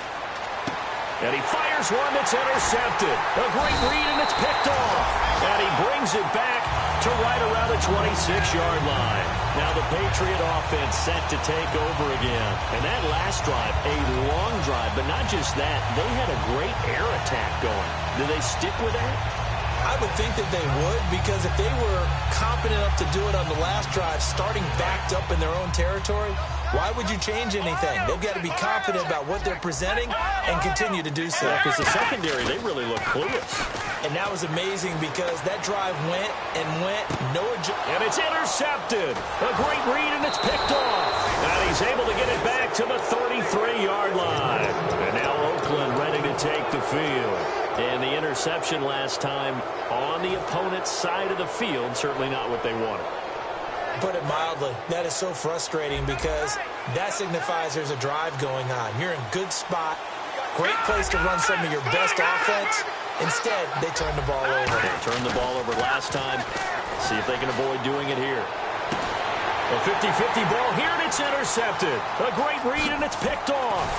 And he fires one that's intercepted. A great read, and it's picked off. And he brings it back to right around the 26-yard line. Now the Patriot offense set to take over again. And that last drive, a long drive, but not just that. They had a great air attack going. Do they stick with that? I would think that they would, because if they were competent enough to do it on the last drive, starting backed up in their own territory, why would you change anything? They've got to be confident about what they're presenting and continue to do so. Yeah, because the secondary, they really look clueless. And that was amazing because that drive went and went. And it's intercepted. A great read, and it's picked off. And he's able to get it back to the 33-yard line. And now Oakland ready to take the field. And the interception last time on the opponent's side of the field, certainly not what they wanted. Put it mildly, that is so frustrating because that signifies there's a drive going on. You're in good spot, great place to run some of your best offense. Instead, they turn the ball over. They turned the ball over last time. See if they can avoid doing it here. A 50-50 ball here, and it's intercepted. A great read, and it's picked off.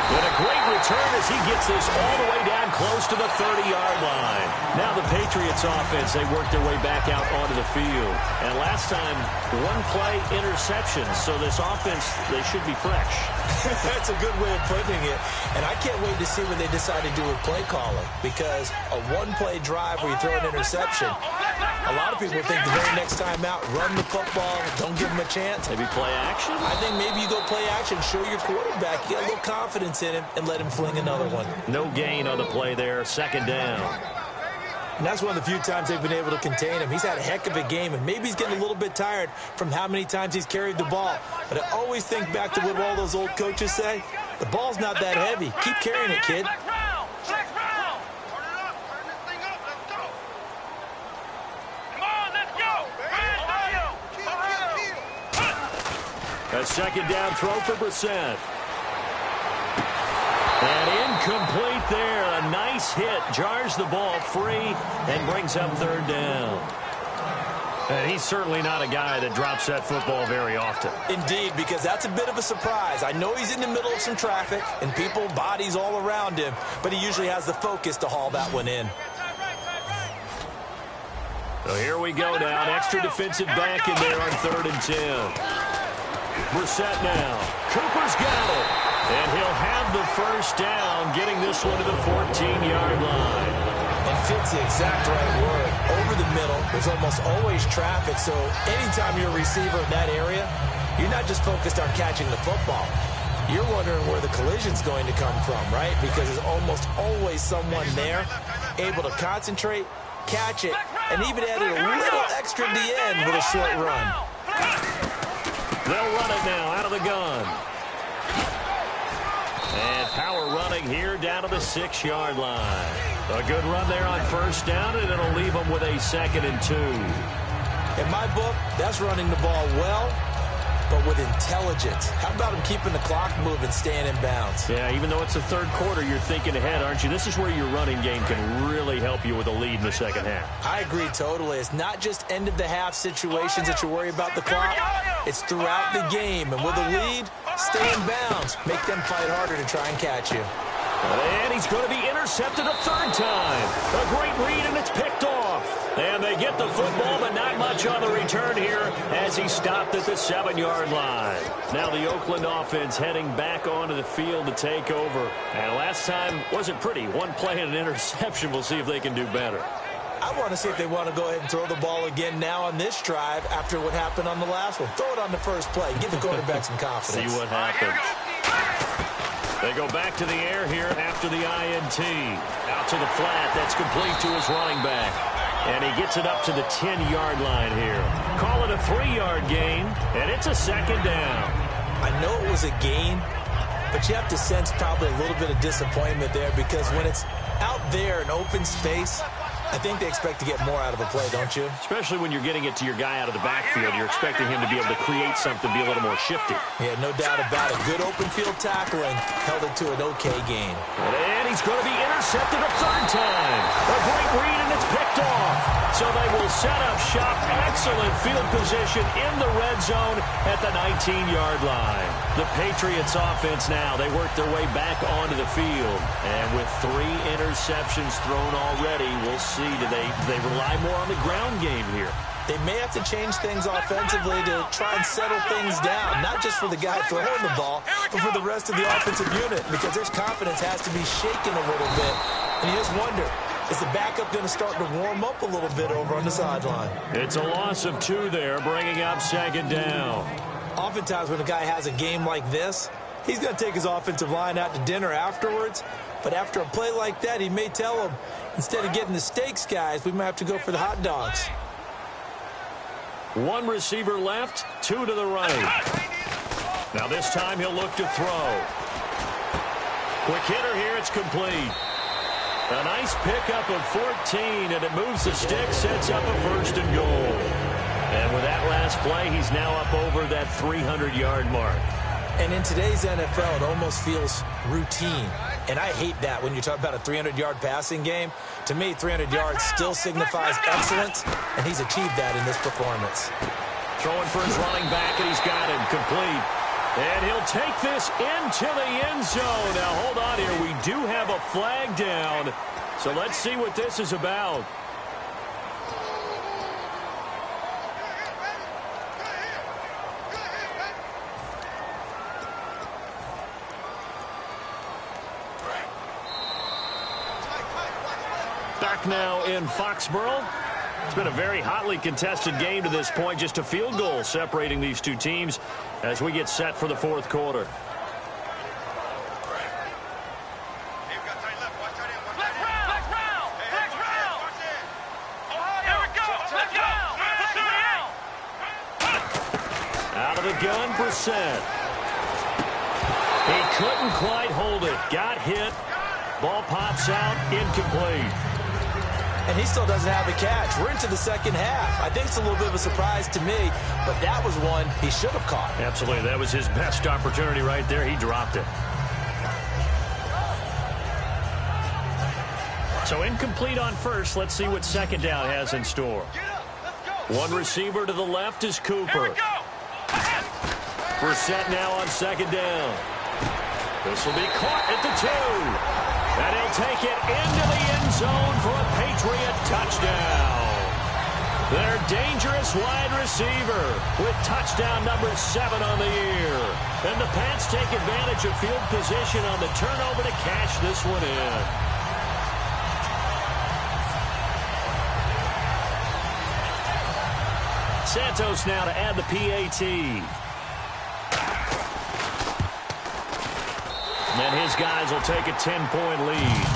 And a great return as he gets this all the way down close to the 30-yard line. Now the Patriots offense, they work their way back out onto the field. And last time, one play interception. So this offense, they should be fresh. That's a good way of putting it. And I can't wait to see what they decide to do with play calling. Because a one-play drive where you throw an interception, a lot of people think the very next time out, run the football, don't give them a chance. Maybe play action? I think maybe you go play action, show your quarterback, you get a little confidence in him, and let him fling another one. No gain on the play there, second down. And that's one of the few times they've been able to contain him. He's had a heck of a game, and maybe he's getting a little bit tired from how many times he's carried the ball. But I always think back to what all those old coaches say. The ball's not that heavy. Keep carrying it, kid. A second down throw for Brissett. And incomplete there. A nice hit. Jars the ball free and brings up third down. And he's certainly not a guy that drops that football very often. Indeed, because that's a bit of a surprise. I know he's in the middle of some traffic and people, bodies all around him, but he usually has the focus to haul that one in. So here we go now. An extra defensive back in there on 3rd and 10. Brissett now. Cooper's got it. And he'll have the first down, getting this one to the 14-yard line. And fits the exact right word. Over the middle, there's almost always traffic, so anytime you're a receiver in that area, you're not just focused on catching the football. You're wondering where the collision's going to come from, right? Because there's almost always someone there able to concentrate, catch it, and even add a little extra at the end with a short run. They'll run it now out of the gun. And power running here down to the 6-yard line. A good run there on first down, and it'll leave them with a 2nd and 2. In my book, that's running the ball well, but with intelligence. How about him keeping the clock moving, staying in bounds? Yeah, even though it's the third quarter, you're thinking ahead, aren't you? This is where your running game can really help you with a lead in the second half. I agree totally. It's not just end-of-the-half situations that you worry about the clock. It's throughout the game. And with a lead, stay in bounds. Make them fight harder to try and catch you. And he's going to be intercepted a 3rd time. A great read, and it's picked off. And they get the football, but not much on the return here as he stopped at the 7-yard line. Now the Oakland offense heading back onto the field to take over. And last time wasn't pretty. One play and an interception. We'll see if they can do better. I want to see if they want to go ahead and throw the ball again now on this drive after what happened on the last one. Throw it on the first play. Give the quarterback some confidence. See what happens. They go back to the air here after the INT. Out to the flat. That's complete to his running back. And he gets it up to the 10-yard line here. Call it a 3-yard gain, and it's a 2nd down. I know it was a gain, but you have to sense probably a little bit of disappointment there because when it's out there in open space, I think they expect to get more out of a play, don't you? Especially when you're getting it to your guy out of the backfield. You're expecting him to be able to create something, be a little more shifty. Yeah, no doubt about it. Good open field tackling held it to an okay gain. And he's going to be intercepted a 3rd time. A great read, and it's picked off. So they will set up shop. Excellent field position in the red zone at the 19-yard line. The Patriots offense now, they work their way back onto the field. And with 3 interceptions thrown already, we'll see. Do they rely more on the ground game here? They may have to change things offensively to try and settle things down, not just for the guy throwing the ball, but for the rest of the offensive unit, because their confidence has to be shaken a little bit. And you just wonder, is the backup going to start to warm up a little bit over on the sideline? It's a loss of 2 there, bringing up 2nd down. Oftentimes when a guy has a game like this, he's going to take his offensive line out to dinner afterwards. But after a play like that, he may tell them, instead of getting the steaks, guys, we might have to go for the hot dogs. 1 receiver left, 2 to the right. Now this time he'll look to throw. Quick hitter here, it's complete. A nice pickup of 14, and it moves the stick, sets up a 1st and goal. And with that last play, he's now up over that 300-yard mark. And in today's NFL, it almost feels routine. And I hate that when you talk about a 300-yard passing game. To me, 300 yards still signifies excellence, and he's achieved that in this performance. Throwing for his running back, and he's got him complete. And he'll take this into the end zone. Now, hold on here. We do have a flag down. So let's see what this is about. Back now in Foxborough. It's been a very hotly contested game to this point. Just a field goal separating these two teams as we get set for the 4th quarter. Out of the gun, Brissett. He couldn't quite hold it. Got hit. Ball pops out, incomplete. and he still doesn't have a catch. We're into the second half. I think it's a little bit of a surprise to me, but that was one he should have caught. Absolutely. That was his best opportunity right there. He dropped it. So incomplete on first. Let's see what second down has in store. One receiver to the left is Cooper. We're set now on second down. This will be caught at the 2. And he'll take it into the end zone for a Patriot touchdown. Their dangerous wide receiver with touchdown number 7 on the year. And the Pats take advantage of field position on the turnover to cash this one in. Santos now to add the PAT. And then his guys will take a 10-point lead.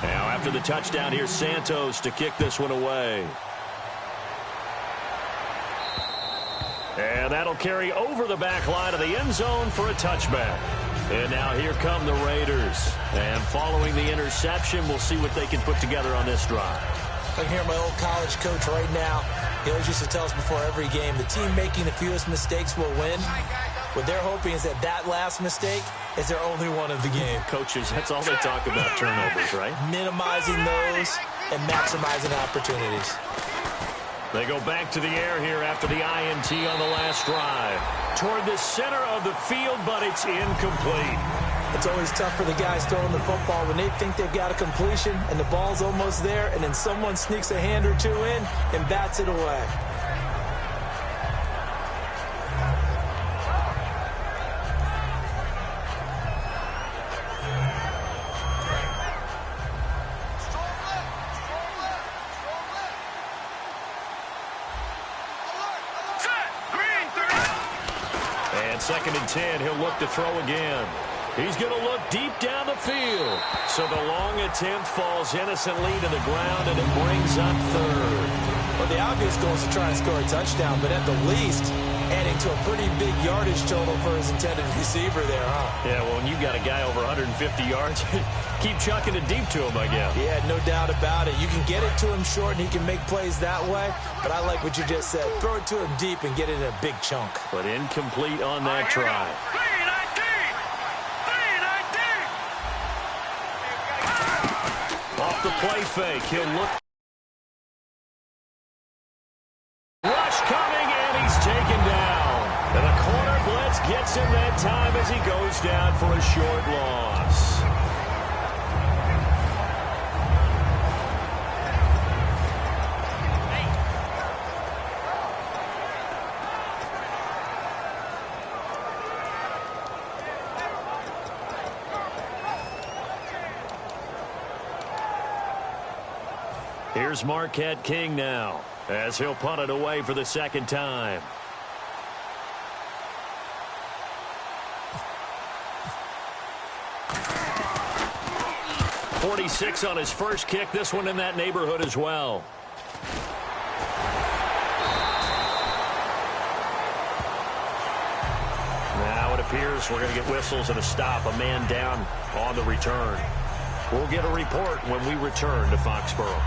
Now after the touchdown, here's Santos to kick this one away. And that'll carry over the back line of the end zone for a touchback. And now here come the Raiders. And following the interception, we'll see what they can put together on this drive. I can hear my old college coach right now. He always used to tell us before every game, the team making the fewest mistakes will win. What they're hoping is that that last mistake is their only one of the game. Coaches, that's all they talk about, turnovers, right? Minimizing those and maximizing opportunities. They go back to the air here after the INT on the last drive. Toward the center of the field, but it's incomplete. It's always tough for the guys throwing the football when they think they've got a completion and the ball's almost there, and then someone sneaks a hand or two in and bats it away. Second and 10, he'll look to throw again. He's going to look deep down the field. So the long attempt falls innocently to the ground, and it brings up third. Well, the obvious goal is to try and score a touchdown, but at the least, adding to a pretty big yardage total for his intended receiver there, huh? Yeah, well, when you've got a guy over 150 yards, keep chucking it deep to him, I guess. Yeah, no doubt about it. You can get it to him short, and he can make plays that way, but I like what you just said. Throw it to him deep and get it in a big chunk. But incomplete on that try. Off the play fake, he'll look. Rush coming, and he's taken down. And the corner blitz gets him that time as he goes down for a short loss. Here's Marquette King now, as he'll punt it away for the second time. .46 on his first kick. This one in that neighborhood as well. Now it appears we're going to get whistles and a stop. A man down on the return. We'll get a report when we return to Foxborough.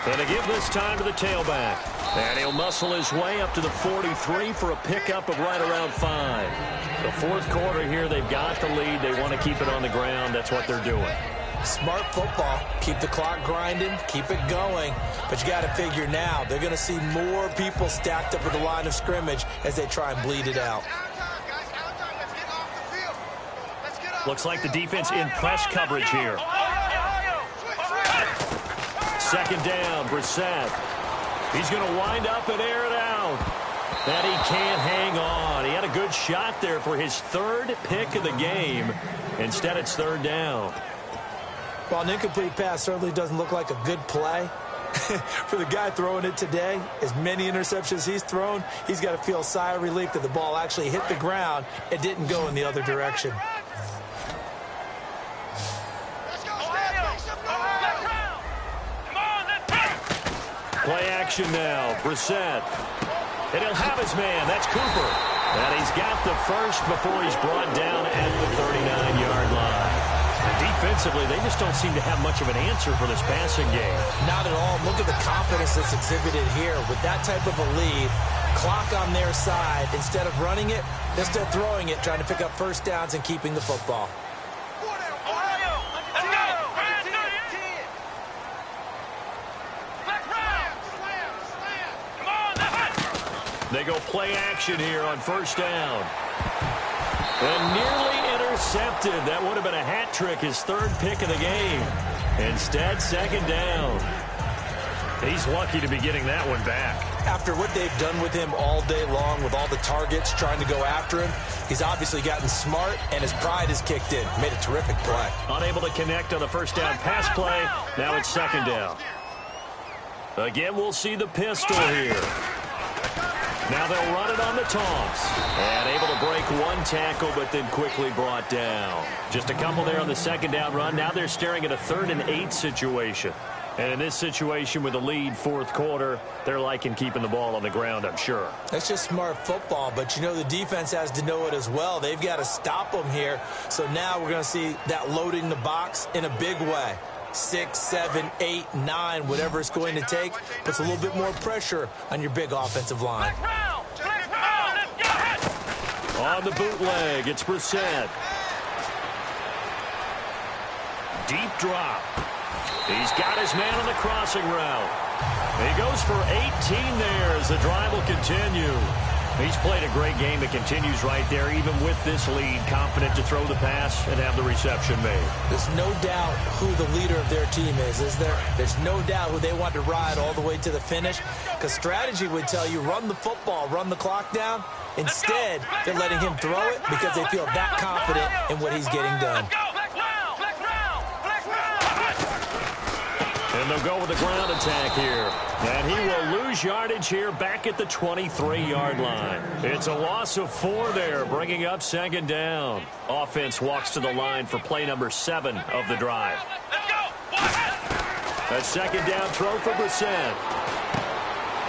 And to give this time to the tailback. And he'll muscle his way up to the 43 for a pickup of right around 5. The fourth quarter here, they've got the lead. They want to keep it on the ground. That's what they're doing. Smart football. Keep the clock grinding. Keep it going. But you got to figure now, they're going to see more people stacked up at the line of scrimmage as they try and bleed it out. Looks like the defense in press coverage here. second down, Brissett. He's going to wind up and air it out. And he can't hang on. He had a good shot there for his third pick of the game. Instead, it's third down. Well, an incomplete pass certainly doesn't look like a good play. For the guy throwing it today, as many interceptions he's thrown, he's got to feel a sigh of relief that the ball actually hit the ground and didn't go in the other direction. Play action now, Brissett. And he'll have his man. That's Cooper. And he's got the first before he's brought down at the 39-yard line. Defensively, they just don't seem to have much of an answer for this passing game. Not at all. Look at the confidence that's exhibited here. With that type of a lead, clock on their side, instead of running it, they're still throwing it, trying to pick up first downs and keeping the football. They go play action here on first down. And nearly intercepted. That would have been a hat trick, his third pick of the game. Instead, second down. He's lucky to be getting that one back. After what they've done with him all day long, with all the targets trying to go after him, he's obviously gotten smart, and his pride has kicked in. Made a terrific play. Unable to connect on the first down pass play. Now it's second down. Again, we'll see the pistol here. Now they'll run it on the toss. And able to break one tackle, but then quickly brought down. Just a couple there on the second down run. Now they're staring at a 3rd and 8 situation. And in this situation with the lead, fourth quarter, they're liking keeping the ball on the ground, I'm sure. That's just smart football, but you know the defense has to know it as well. They've got to stop them here. So now we're going to see that loading the box in a big way. 6, 7, 8, 9, whatever it's going to take, puts a little bit more pressure on your big offensive line. On the bootleg, it's Brissett. Deep drop. He's got his man on the crossing route. He goes for 18 there as the drive will continue. He's played a great game. It continues right there, even with this lead, confident to throw the pass and have the reception made. There's no doubt who the leader of their team is there? There's no doubt who they want to ride all the way to the finish, because strategy would tell you run the football, run the clock down. Instead, they're letting him throw it because they feel that confident in what he's getting done. And they'll go with the ground attack here. And he will lose yardage here back at the 23-yard line. It's a loss of 4 there, bringing up second down. Offense walks to the line for play number 7 of the drive. A second down throw for Brissett.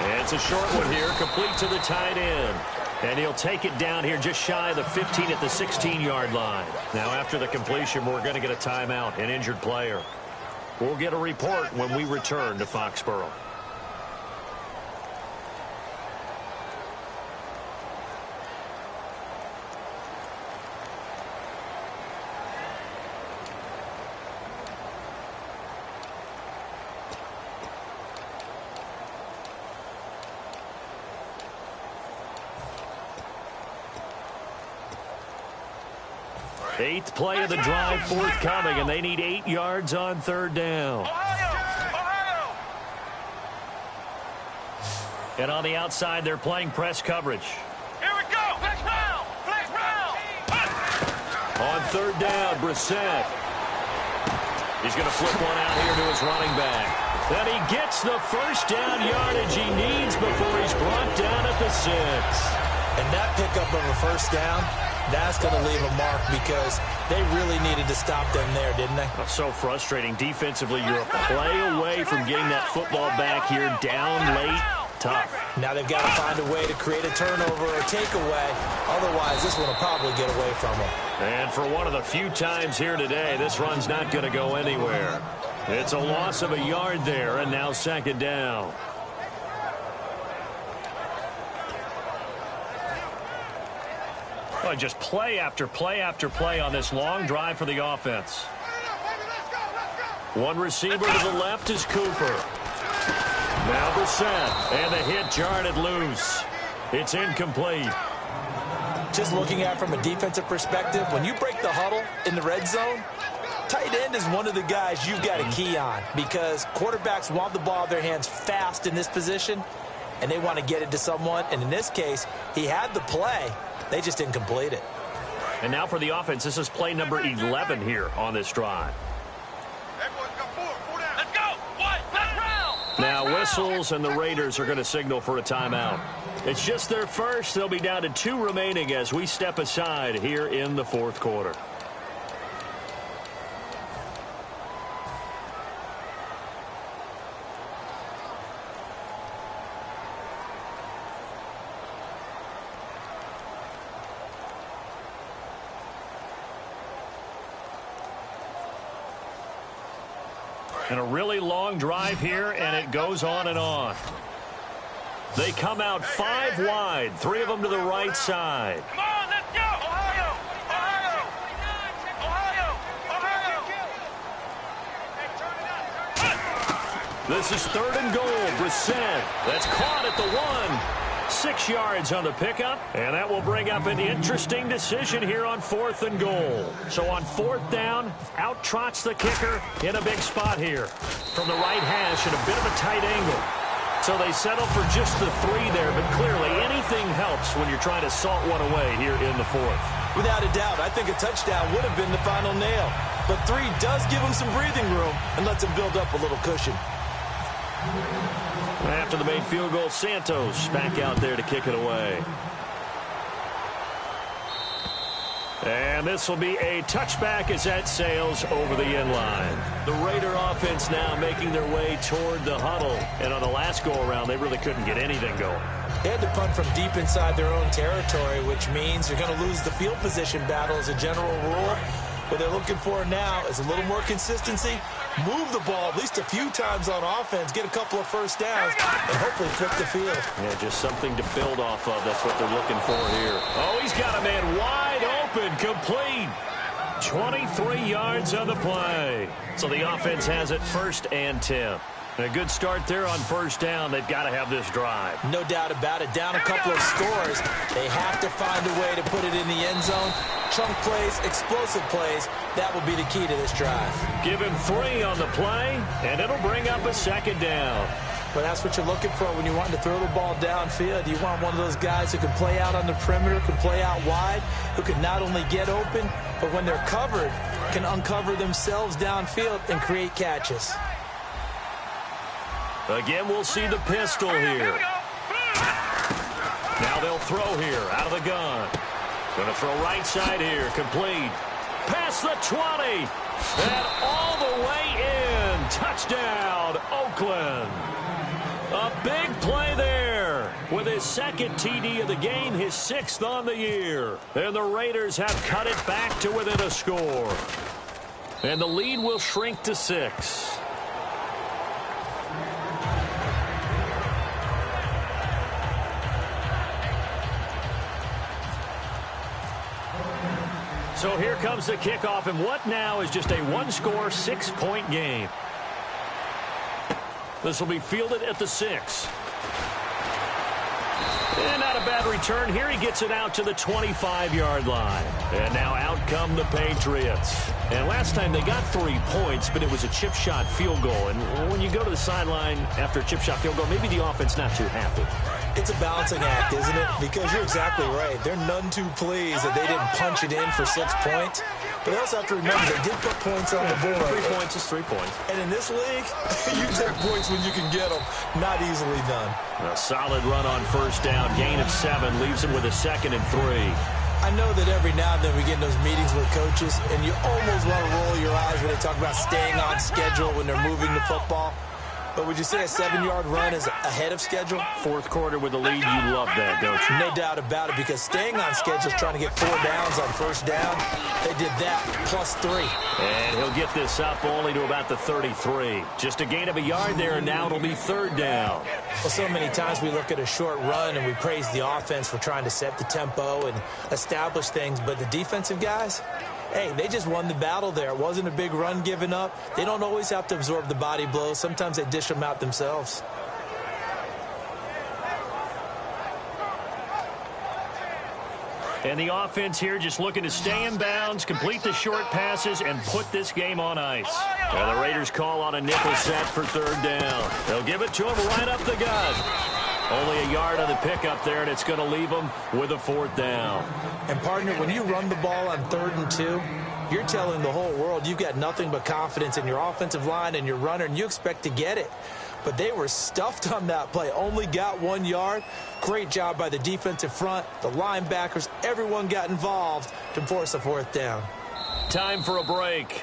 And it's a short one here, complete to the tight end. And he'll take it down here just shy of the 15 at the 16-yard line. Now after the completion, we're going to get a timeout, an injured player. We'll get a report when we return to Foxborough. Eighth play of the drive forthcoming, and they need 8 yards on third down. And on the outside, they're playing press coverage. Here we go. Flex round. Flex round. On third down, Brissett. He's going to flip one out here to his running back. Then he gets the first down yardage he needs before he's brought down at the 6. And that pickup of a first down, that's going to leave a mark because they really needed to stop them there, didn't they? Oh, so frustrating. Defensively, you're a play away from getting that football back here down late. Tough. Now they've got to find a way to create a turnover or takeaway. Otherwise, this one will probably get away from them. And for one of the few times here today, this run's not going to go anywhere. It's a loss of a yard there, and now second down. Oh, just play after play after play on this long drive for the offense. One receiver to the left is Cooper. Now Brissett, and the hit jarred loose. It's incomplete. Just looking at it from a defensive perspective, when you break the huddle in the red zone, Tight end is one of the guys you've got to key on because quarterbacks want the ball in their hands fast in this position, and they want to get it to someone. And in this case, he had the play. They just didn't complete it. And now for the offense, this is play number 11 here on this drive. Let's go. Now whistles, and the Raiders are going to signal for a timeout. It's just their first. They'll be down to 2 remaining as we step aside here in the fourth quarter. And a really long drive here, and it goes on and on. They come out 5 wide, 3 of them to the right side. Come on, let's go. Ohio. This is 3rd and goal. Brissett. That's caught at the 1. 6 yards on the pickup, and that will bring up an interesting decision here on 4th and goal. So on 4th down, out trots the kicker in a big spot here. From the right hash at a bit of a tight angle. So they settle for just the 3 there, but clearly anything helps when you're trying to salt one away here in the 4th. Without a doubt, I think a touchdown would have been the final nail. But 3 does give them some breathing room and lets them build up a little cushion. After the made field goal, Santos back out there to kick it away. And this will be a touchback as that sails over the end line. The Raider offense now making their way toward the huddle. And on the last go-around, they really couldn't get anything going. They had to punt from deep inside their own territory, which means you're going to lose the field position battle as a general rule. What they're looking for now is a little more consistency, move the ball at least a few times on offense, get a couple of first downs, and hopefully flip the field. Yeah, just something to build off of. That's what they're looking for here. Oh, he's got a man wide open, complete. 23 yards on the play. So the offense has it 1st and 10. A good start there on 1st down. They've got to have this drive. No doubt about it. Down a couple of scores. They have to find a way to put it in the end zone. Chunk plays, explosive plays. That will be the key to this drive. Give him 3 on the play, and it'll bring up a 2nd down. But that's what you're looking for when you want to throw the ball downfield. You want one of those guys who can play out on the perimeter, can play out wide, who can not only get open, but when they're covered, can uncover themselves downfield and create catches. Again, we'll see the pistol here. Now they'll throw here out of the gun. Going to throw right side here, complete. Past the 20. And all the way in. Touchdown, Oakland. A big play there with his 2nd TD of the game, his 6th on the year. And the Raiders have cut it back to within a score. And the lead will shrink to 6. So here comes the kickoff, and what now is just a 1-score, 6-point game. This will be fielded at the 6. And not a bad return. Here he gets it out to the 25-yard line. And now out come the Patriots. And last time they got 3 points, but it was a chip shot field goal. And when you go to the sideline after a chip shot field goal, maybe the offense not too happy. It's a balancing act, isn't it? Because you're exactly right. They're none too pleased that they didn't punch it in for 6 points. But they also have to remember they did put points on the board. 3 points is 3 points. And in this league, you take points when you can get them. Not easily done. A solid run on 1st down. Gain of 7 leaves him with a 2nd and 3. I know that every now and then we get in those meetings with coaches, and you almost want to roll your eyes when they talk about staying on schedule when they're moving the football. But would you say a 7-yard run is ahead of schedule? 4th quarter with the lead, you love that, don't you? No doubt about it, because staying on schedule is trying to get 4 downs on 1st down. They did that plus 3. And he'll get this up only to about the 33. Just a gain of a yard there, and now it'll be 3rd down. Well, so many times we look at a short run and we praise the offense for trying to set the tempo and establish things, but the defensive guys, hey, they just won the battle there. It wasn't a big run given up. They don't always have to absorb the body blows. Sometimes they dish them out themselves. And the offense here just looking to stay in bounds, complete the short passes, and put this game on ice. And the Raiders call on a nickel set for third down. They'll give it to him right up the gut. Only a yard on the pickup there, and it's going to leave them with a fourth down. And, partner, when you run the ball on 3rd and 2, you're telling the whole world you've got nothing but confidence in your offensive line and your runner, and you expect to get it. But they were stuffed on that play, only got 1 yard. Great job by the defensive front, the linebackers, everyone got involved to force a fourth down. Time for a break.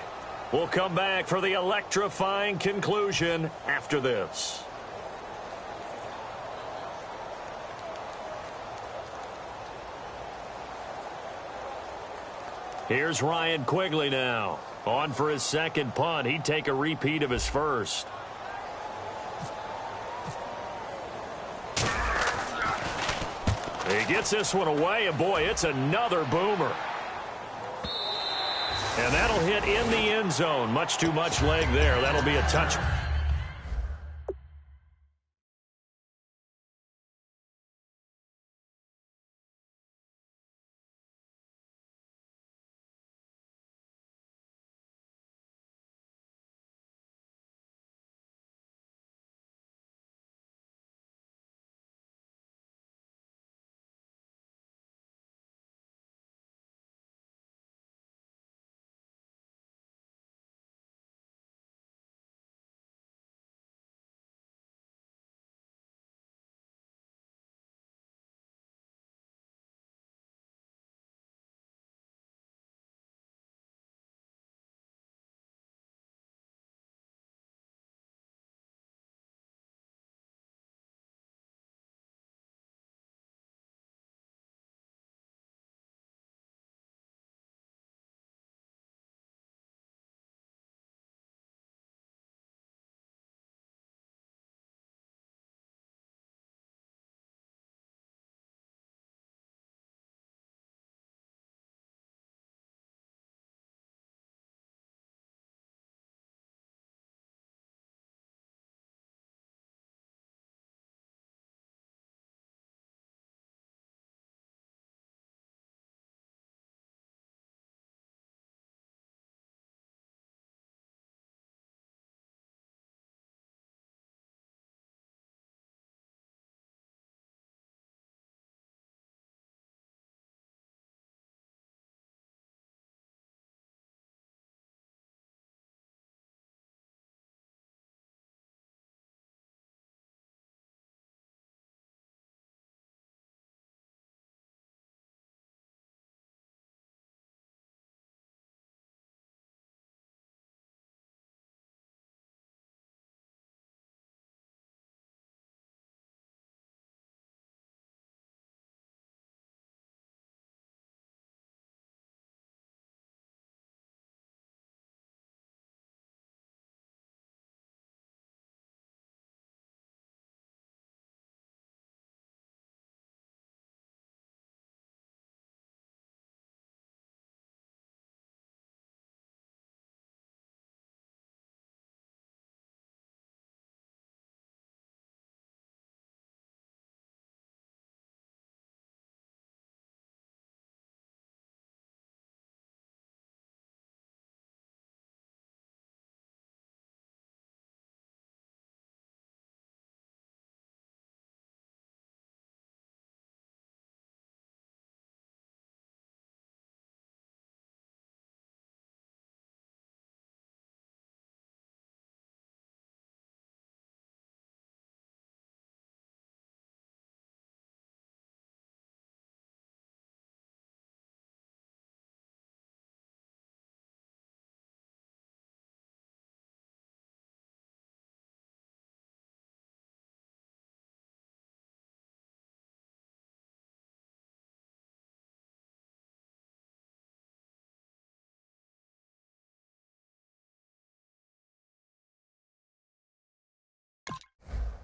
We'll come back for the electrifying conclusion after this. Here's Ryan Quigley now. On for his second punt. He'd take a repeat of his first. He gets this one away, and boy, it's another boomer. And that'll hit in the end zone. Much too much leg there. That'll be a touch.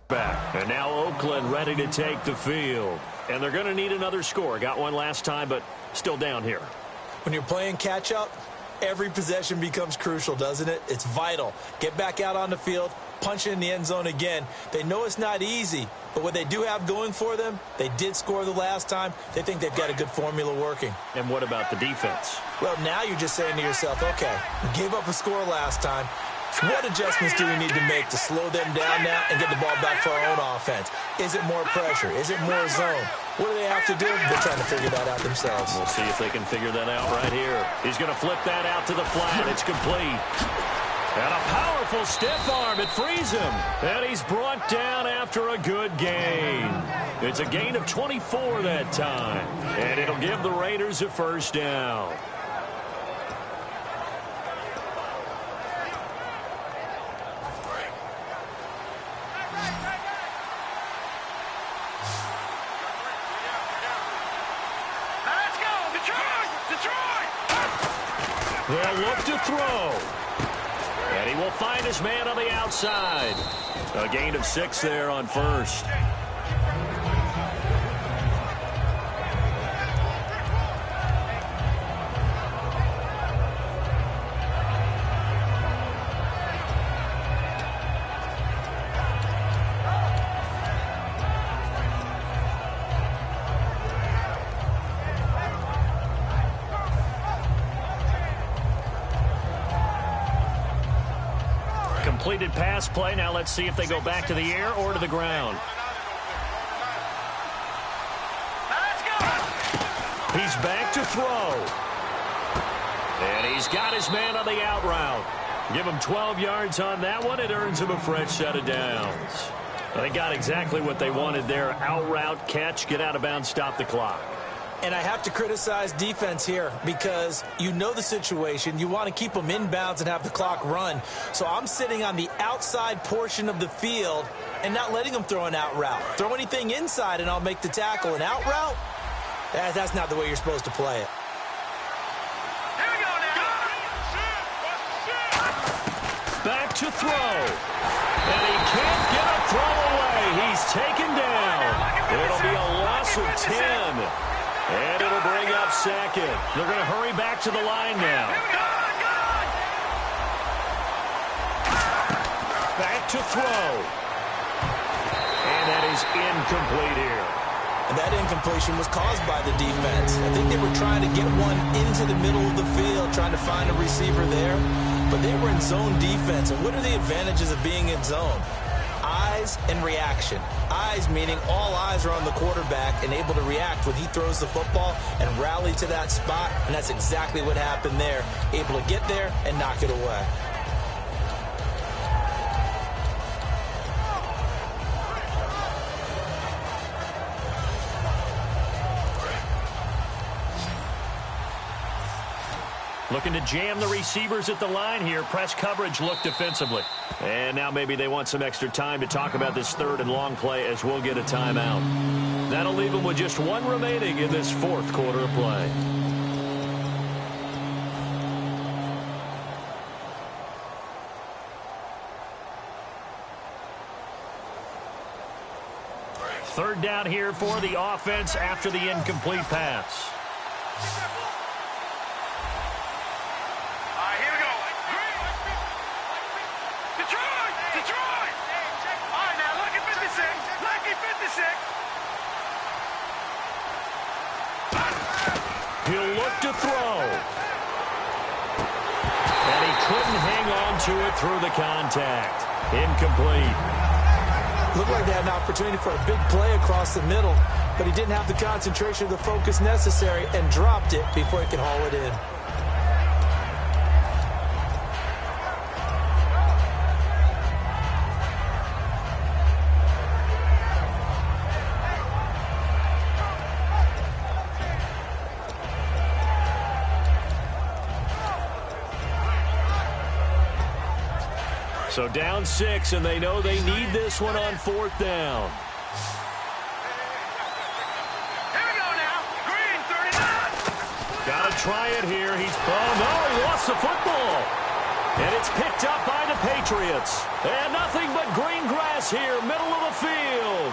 Back. And now Oakland ready to take the field. And they're going to need another score. Got one last time, but still down here. When you're playing catch-up, Every possession becomes crucial, doesn't it? It's vital. Get back out on the field, punch it in the end zone again. They know it's not easy, but what they do have going for them, they did score the last time. They think they've got a good formula working. And what about the defense? Well, now you're just saying to yourself, okay, we gave up a score last time. What adjustments do we need to make to slow them down now and get the ball back for our own offense? Is it more pressure? Is it more zone? What do they have to do? They're trying to figure that out themselves. We'll see if they can figure that out right here. He's going to flip that out to the flat. It's complete. And a powerful stiff arm. It frees him. And he's brought down after a good gain. It's a gain of 24 that time. And it'll give the Raiders a first down. They'll look to throw. And he will find his man on the outside. A gain of 6 there on first. Completed pass play. Now let's see if they go back to the air or to the ground. He's back to throw. And he's got his man on the out route. Give him 12 yards on that one. It earns him a fresh set of downs. They got exactly what they wanted there. Out route, catch, get out of bounds, stop the clock. And I have to criticize defense here because you know the situation. You want to keep them inbounds and have the clock run. So I'm sitting on the outside portion of the field and not letting them throw an out route. Throw anything inside and I'll make the tackle. An out route? That's not the way you're supposed to play it. Here we go now. Back to throw. And he can't get a throw away. He's taken down. It'll be a loss of 10. And it'll bring up second. They're going to hurry back to the line now. Back to throw. And that is incomplete here. And that incompletion was caused by the defense. I think they were trying to get one into the middle of the field, trying to find a receiver there. But they were in zone defense. And what are the advantages of being in zone? Eyes and reaction. Eyes meaning all eyes are on the quarterback and able to react when he throws the football and rally to that spot. And that's exactly what happened there. Able to get there and knock it away. Looking to jam the receivers at the line here. Press coverage look defensively. And now maybe they want some extra time to talk about this third and long play as we'll get a timeout. That'll leave them with just one remaining in this fourth quarter of play. Third down here for the offense after the incomplete pass. He'll look to throw. And he couldn't hang on to it through the contact. Incomplete. Looked like they had an opportunity for a big play across the middle, but he didn't have the concentration or the focus necessary and dropped it before he could haul it in. So down 6, and they know they need this one on fourth down. Here we go now. Green, 39. Got to try it here. He lost the football. And it's picked up by the Patriots. And nothing but green grass here, middle of the field.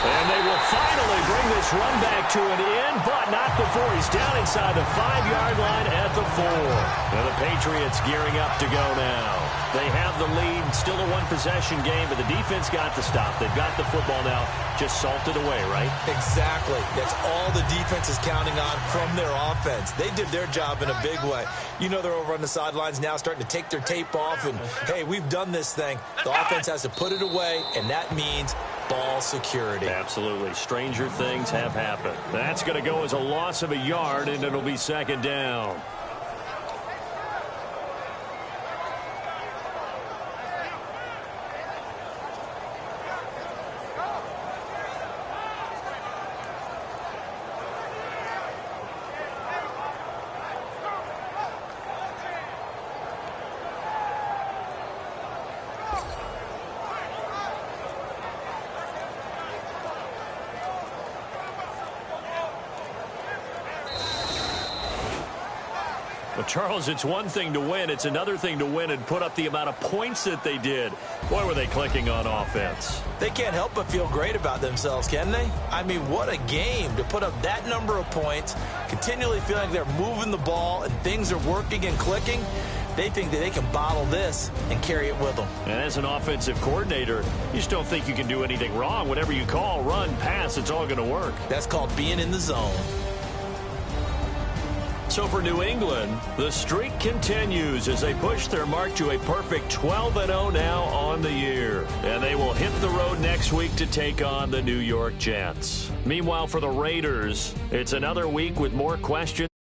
And they will finally bring this run back to an end, but not before he's down inside the 5-yard line at the 4. And the Patriots gearing up to go now. They have the lead, still a one-possession game, but the defense got the stop. They've got the football now, just salted away, right? Exactly. That's all the defense is counting on from their offense. They did their job in a big way. You know they're over on the sidelines now starting to take their tape off, and, hey, we've done this thing. The offense has to put it away, and that means ball security. Absolutely. Stranger things have happened. That's going to go as a loss of a yard, and it'll be second down. Well, Charles, it's one thing to win. It's another thing to win and put up the amount of points that they did. Boy, were they clicking on offense. They can't help but feel great about themselves, can they? I mean, what a game to put up that number of points, continually feeling like they're moving the ball and things are working and clicking. They think that they can bottle this and carry it with them. And as an offensive coordinator, you just don't think you can do anything wrong. Whatever you call, run, pass, it's all going to work. That's called being in the zone. So for New England, the streak continues as they push their mark to a perfect 12-0 now on the year. And they will hit the road next week to take on the New York Jets. Meanwhile, for the Raiders, it's another week with more questions.